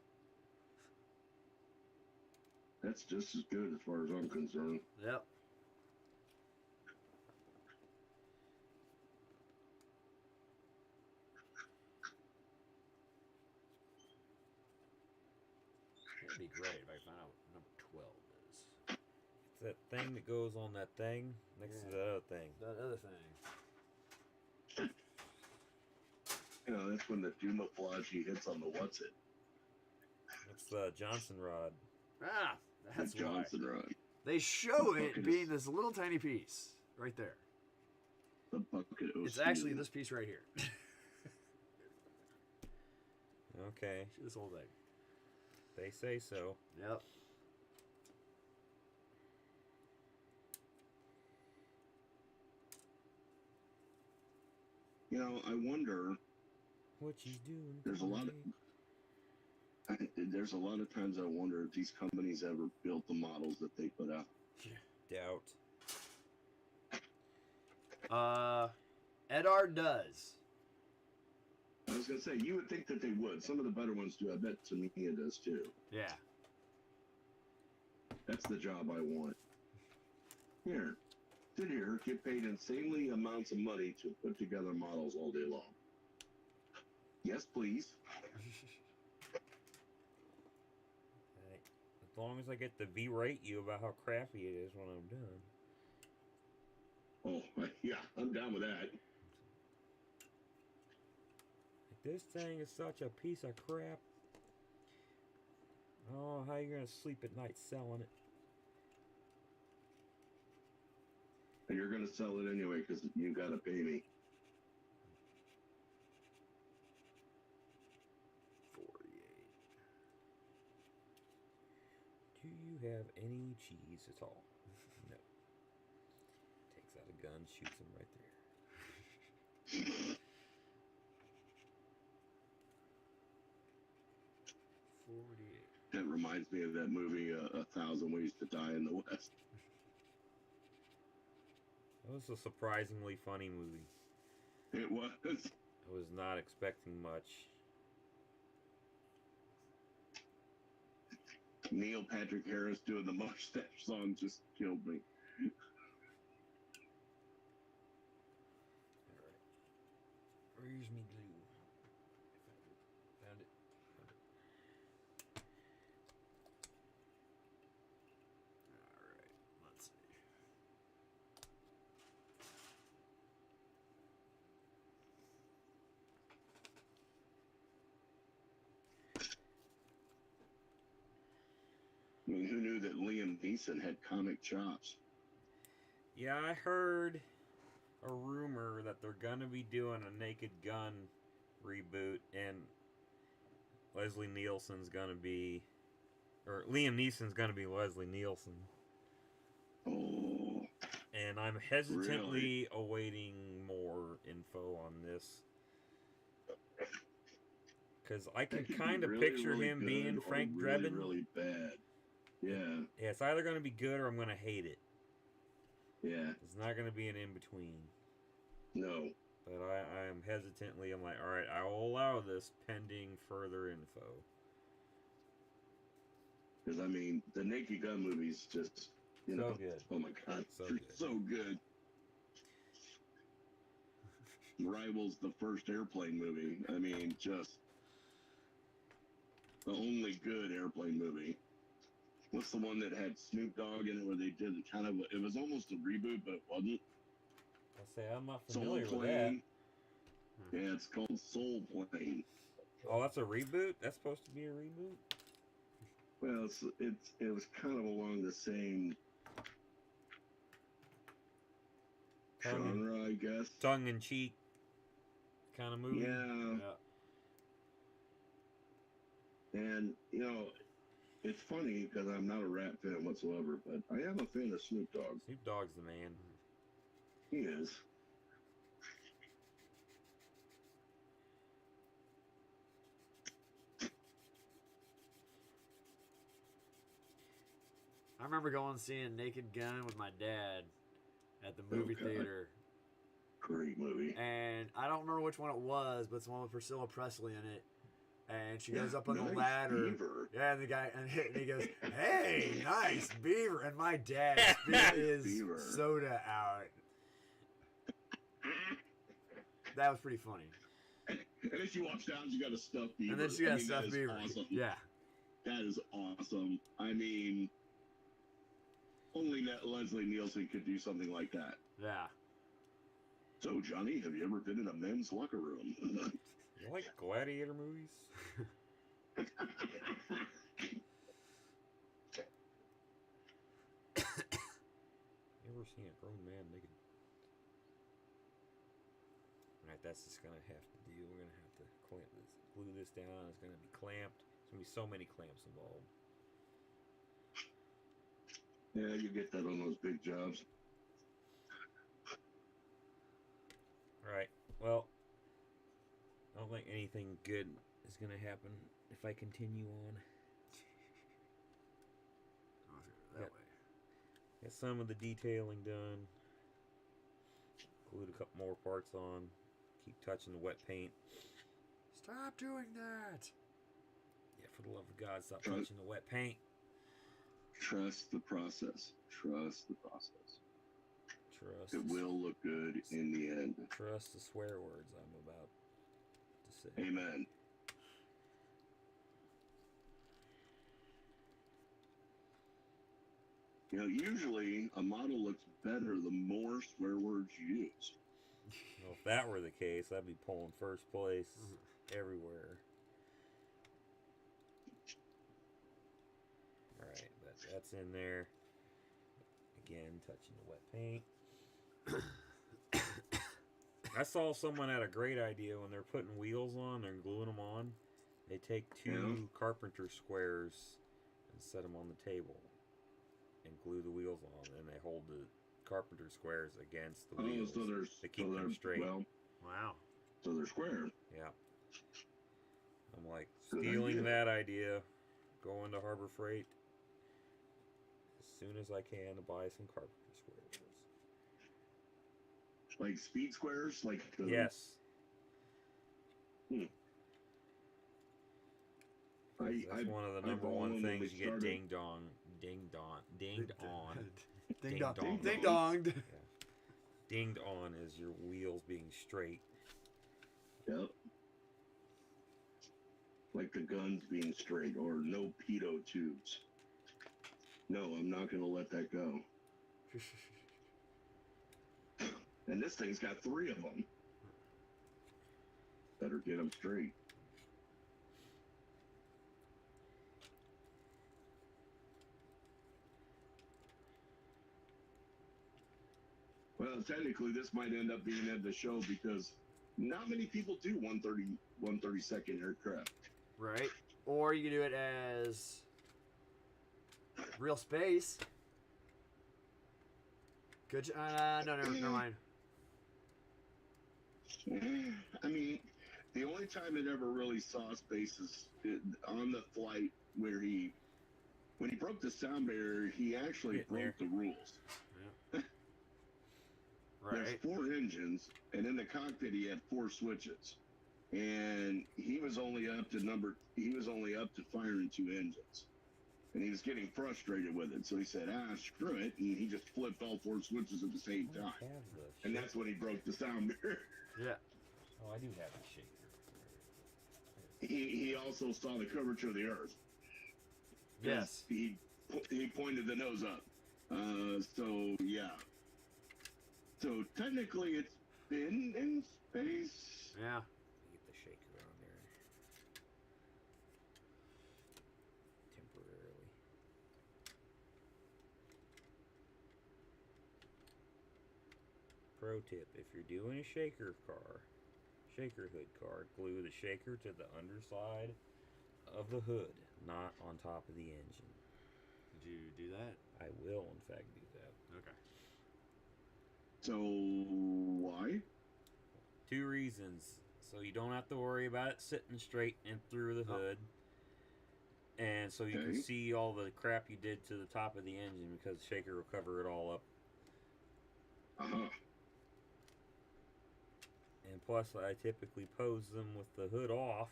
That's just as good as far as I'm concerned. Yep. It'd be great if I found out what number 12 is. It's that thing that goes on that thing next to Yeah. the other thing. That other thing. You know, that's when the Dumaflage hits on the what's it. That's the Johnson rod. Ah, that's the Johnson why. rod. They show it Bucket being is- this little tiny piece right there. The bucket of It's actually steel. this piece right here. Okay. This whole thing. They say so. Yep. You know, I wonder. What you doing? There's a lot of. There's a lot of times I wonder if these companies ever built the models that they put out. Doubt. Edard does. I was gonna say you would think that they would. Some of the better ones do. I bet Tamiya does too. Yeah. That's the job I want. Here, sit here, get paid insanely amounts of money to put together models all day long. Yes, please. Hey, as long as I get to V-rate you about how crappy it is when I'm done. Oh, yeah, I'm down with that. This thing is such a piece of crap. Oh, how you gonna sleep at night selling it? And you're gonna sell it anyway because you gotta pay me. 48. Do you have any cheese at all? No. Takes out a gun, shoots him right there. 48. That reminds me of that movie, A Thousand Ways to Die in the West. That was a surprisingly funny movie. It was. I was not expecting much. Neil Patrick Harris doing the mustache song just killed me. Alright. Where's me glue? Found it. Found it. Alright, let's see. I mean, who knew that Liam Neeson had comic chops? Yeah, I heard a rumor that they're gonna be doing a Naked Gun reboot, and Leslie Nielsen's gonna be, or Liam Neeson's gonna be Leslie Nielsen. Oh, And I'm hesitantly awaiting more info on this. Because I can that could be kind of really, picture really him good being or Frank really, Drebin. really bad. Yeah, Yeah, it's either going to be good or I'm going to hate it. yeah, It's not going to be an in-between. no. But I am hesitantly, I'm like, alright, I will allow this pending further info. Because, I mean, the Naked Gun movies just, you know. So good. Oh my god, So they're good. so good. Rivals the first Airplane movie. I mean, just the only good Airplane movie. What's the one that had Snoop Dogg in it where they did kind of, it was almost a reboot, but it wasn't? I say, I'm not Soul familiar with that. Plane. Yeah, it's called Soul Plane. Oh, that's a reboot? That's supposed to be a reboot? Well, it was kind of along the same genre, I guess. Tongue-in-cheek kind of movie? Yeah. And, you know, it's funny because I'm not a rap fan whatsoever, but I am a fan of Snoop Dogg. Snoop Dogg's the man. He is. I remember going and seeing Naked Gun with my dad at the movie Okay. theater. Great movie. And I don't remember which one it was, but it's the one with Priscilla Presley in it. And she goes up on the Nice ladder. Beaver. Yeah, and the guy and he goes, "Hey, nice beaver!" And my dad spit his Beaver. soda out. That was pretty funny. And then she walks down, she got a stuffed beaver. And then she got I a mean, stuffed that is beaver. Awesome. Yeah, That is awesome. I mean, only Leslie Nielsen could do something like that. yeah. So, Johnny, have you ever been in a men's locker room? You like gladiator movies? You ever seen a grown man naked? Alright, that's just gonna have to do. We're gonna have to clamp this, glue this down. It's gonna be clamped. There's gonna be so many clamps involved. Yeah, you get that on those big jobs. Alright, well, I don't think anything good is gonna happen if I continue on. That Yep. way. Got some of the detailing done. Glued a couple more parts on. Keep touching the wet paint. Stop doing that. Yeah, for the love of God, stop Right. touching the wet paint. Trust the process. Trust the process. Trust. It will look good in the end. Trust the swear words I'm about to say. Amen. You know, usually a model looks better the more swear words you use. Well, if that were the case, I'd be pulling first place everywhere. Alright, but that's in there. Again, touching the wet paint. I saw someone had a great idea when they're putting wheels on, they're gluing them on. They take two carpenter squares and set them on the table and glue the wheels on, and they hold the carpenter squares against the wheels so they're, to keep them straight. Well, Wow. so they're square. Yeah. I'm like, Good stealing idea. that idea, going to Harbor Freight as soon as I can to buy some carpenter squares. Like speed squares? Like the, Yes. I That's one of the I number bought one one when things they you get started. dinged on. Dinged on. Ding Ding dong. dong. Ding donged. Dinged on is your wheels being straight. Yep. Like the guns being straight or no pedo tubes. No, I'm not going to let that go. And this thing's got 3 of them. Better get them straight. Well, technically, this might end up being at the show because not many people do 132nd aircraft. Right. Or you can do it as real space. Good. No, never mind. I mean, the only time it ever really saw space is on the flight where when he broke the sound barrier, he actually Getting there. broke the rules. There's Right. 4 engines, and in the cockpit he had 4 switches, and he was only up to firing 2 engines, and he was getting frustrated with it. So he said, screw it, and he just flipped all 4 switches at the same I time, have the and shaker. that's when he broke the sound barrier. Yeah. Oh, I do have a shaker. He also saw the curvature of the Earth. Yes. He pointed the nose up. So yeah. So technically, it's been in space. Yeah. Get the shaker on there temporarily. Pro tip: if you're doing a shaker hood car, glue the shaker to the underside of the hood, not on top of the engine. Did you do that? I will, in fact, do that. Okay. So why? 2 reasons. So you don't have to worry about it sitting straight and through the hood. And so you can Okay. see all the crap you did to the top of the engine because the shaker will cover it all up. Uh-huh. And plus, I typically pose them with the hood off.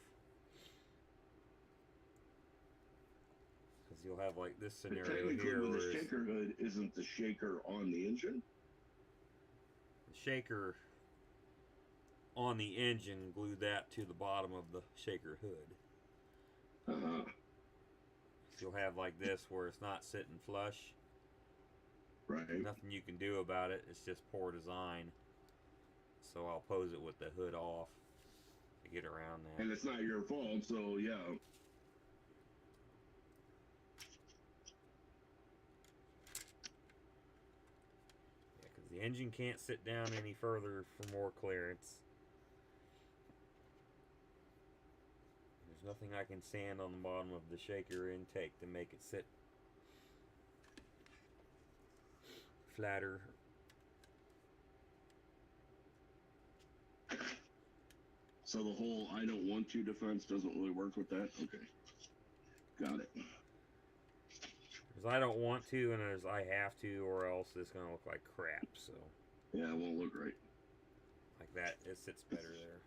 Because you'll have like this But scenario technically, here when where the it's- shaker hood isn't the shaker on the engine. the shaker on the engine, glue that to the bottom of the shaker hood. Uh-huh. So you'll have like this where it's not sitting flush. Right. Nothing you can do about it. It's just poor design. So I'll pose it with the hood off to get around that. And it's not your fault, so yeah. Yeah, because the engine can't sit down any further for more clearance. There's nothing I can sand on the bottom of the shaker intake to make it sit flatter. So the whole "I don't want to" defense doesn't really work with that. Okay, got it. Because I don't want to, and as I have to, or else it's gonna look like crap. So Yeah, it won't look right. like that, it sits better there.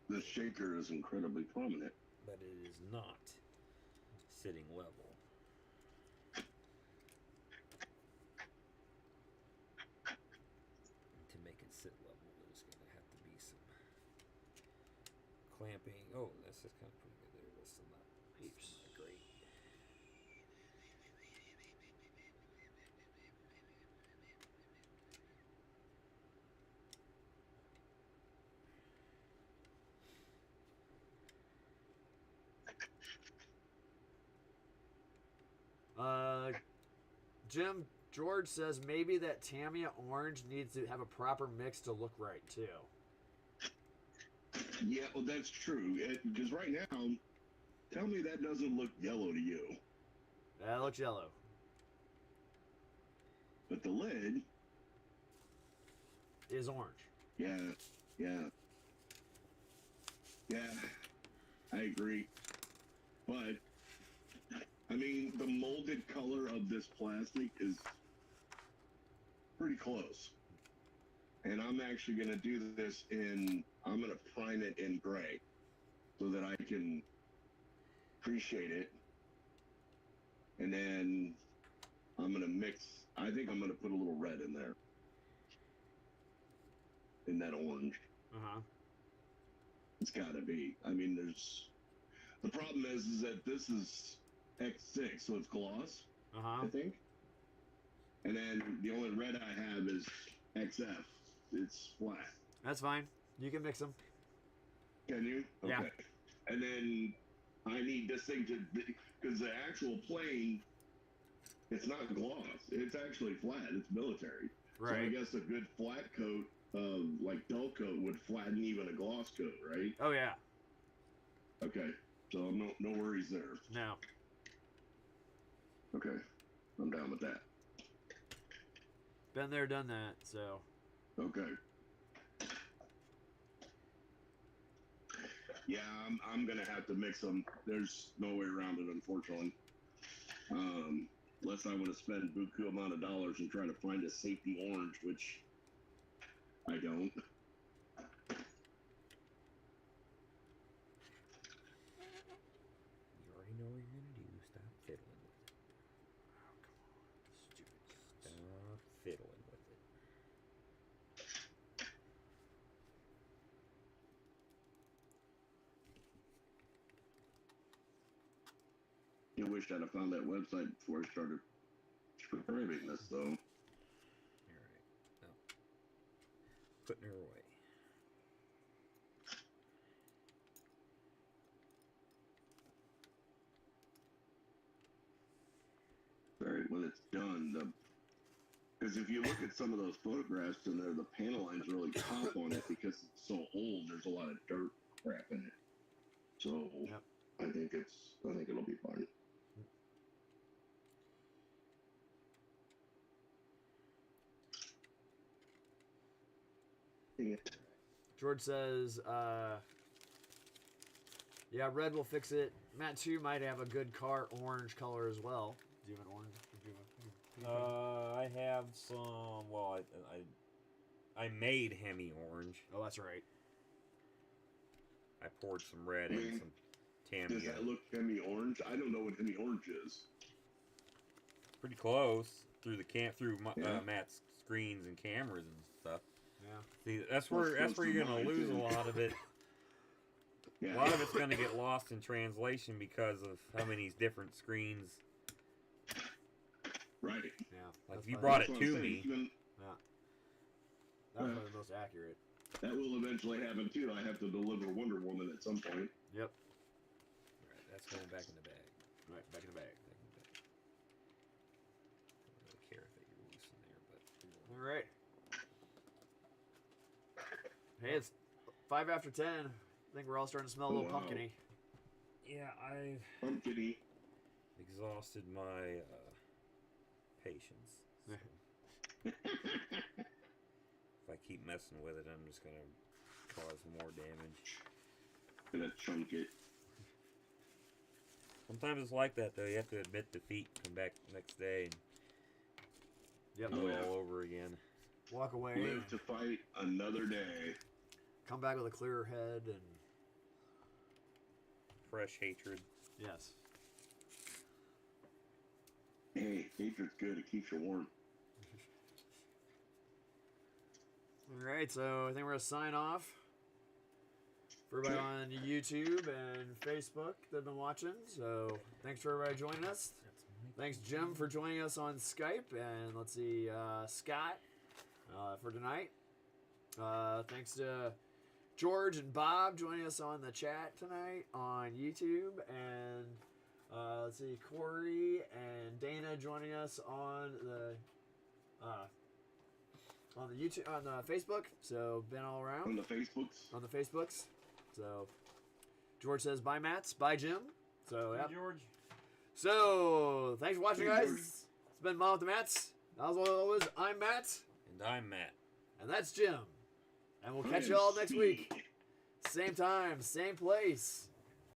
The shaker is incredibly prominent. But it is not sitting level. And to make it sit level, there's gonna have to be some clamping. Oh, that's just kind of pretty good there. That's still not great. Jim George says maybe that Tamiya orange needs to have a proper mix to look right too. Yeah, well, that's true. Because right now, tell me that doesn't look yellow to you. That looks yellow. But the lid, Is orange. yeah, I agree. But I mean, the molded color of this plastic is pretty close. And I'm actually going to do this I'm going to prime it in gray so that I can appreciate it. And then I'm going to I think I'm going to put a little red in there. In that orange. Uh-huh. It's got to be. I mean, the problem is that this is X6, so it's gloss, Uh-huh. I think. And then the only red I have is XF. It's flat. That's fine. You can mix them. Can you? Yeah. Okay. And then I need this thing to, because the actual plane, it's not gloss. It's actually flat. It's military. So I guess a good flat coat of like dull coat would flatten even a gloss coat, right? Oh yeah. Okay. So no worries there. No. Okay. I'm down with that. Been there, done that. So. Okay. Yeah, I'm gonna have to mix them. There's no way around it, unfortunately. Unless I want to spend buku amount of dollars and try to find a safety orange, which I don't. You already know what you're gonna do. Stop fiddling with it. Oh, come on. Stupid. Stop fiddling with it. I wish I'd have found that website before I started prescribing this, though. Alright. No. Putting her away. Alright, when it's done, because if you look at some of those photographs in there, the panel line's really top on it because it's so old. There's a lot of dirt crap in it. So Yep. I think it'll be fine. Dang it. George says, yeah, red will fix it. Matt 2 might have a good car orange color as well. Do you have an orange? I have some. Well, I made Hemi orange. Oh, that's right. I poured some red I and mean, some Does Tamiya. that look hemi orange? I don't know what hemi orange is. Pretty close through Yeah. Matt's screens and cameras and stuff. Yeah. See, that's Close where to you're gonna mine, lose too. a lot of it. Yeah. A lot of it's gonna get lost in translation because of how many different screens. Right. Yeah. Like That's if you probably- brought That's it what to I'm saying, me, even That was probably the most accurate. that will eventually happen too. I have to deliver Wonder Woman at some point. Yep. right, that's going back in the bag. Right, back in the bag. Back in the bag. I don't really care if they get loose in there, but All right. Hey, it's 5 after 10. I think we're all starting to smell a Oh, little wow. pumpkiny. yeah, I've Pumpkiny. exhausted my patience. So if I keep messing with it, I'm just gonna cause more damage. Gonna chunk it. Sometimes it's like that though. You have to admit defeat, come back the next day, and Yep. do Oh, it yeah. all over again. Walk away. Live to fight another day. Come back with a clearer head and Fresh hatred. yes. Hey, hatred's good. It keeps you warm. All right, so I think we're gonna sign off. For everybody on YouTube and Facebook that have been watching, so thanks for everybody joining us. Thanks Jim for joining us on Skype, and let's see, Scott for tonight. Thanks to George and Bob joining us on the chat tonight on YouTube, and let's see, Corey and Dana joining us on the YouTube, on the Facebook. So been all around On the Facebooks. on the Facebooks. So George says bye Mats, bye Jim. So yeah. George. So thanks for watching, Hey, guys. George. It's been Mom with the Mats. As always, I'm Matt, And I'm Matt. and that's Jim. And we'll I catch am you all next week. Steve. Same time, same place.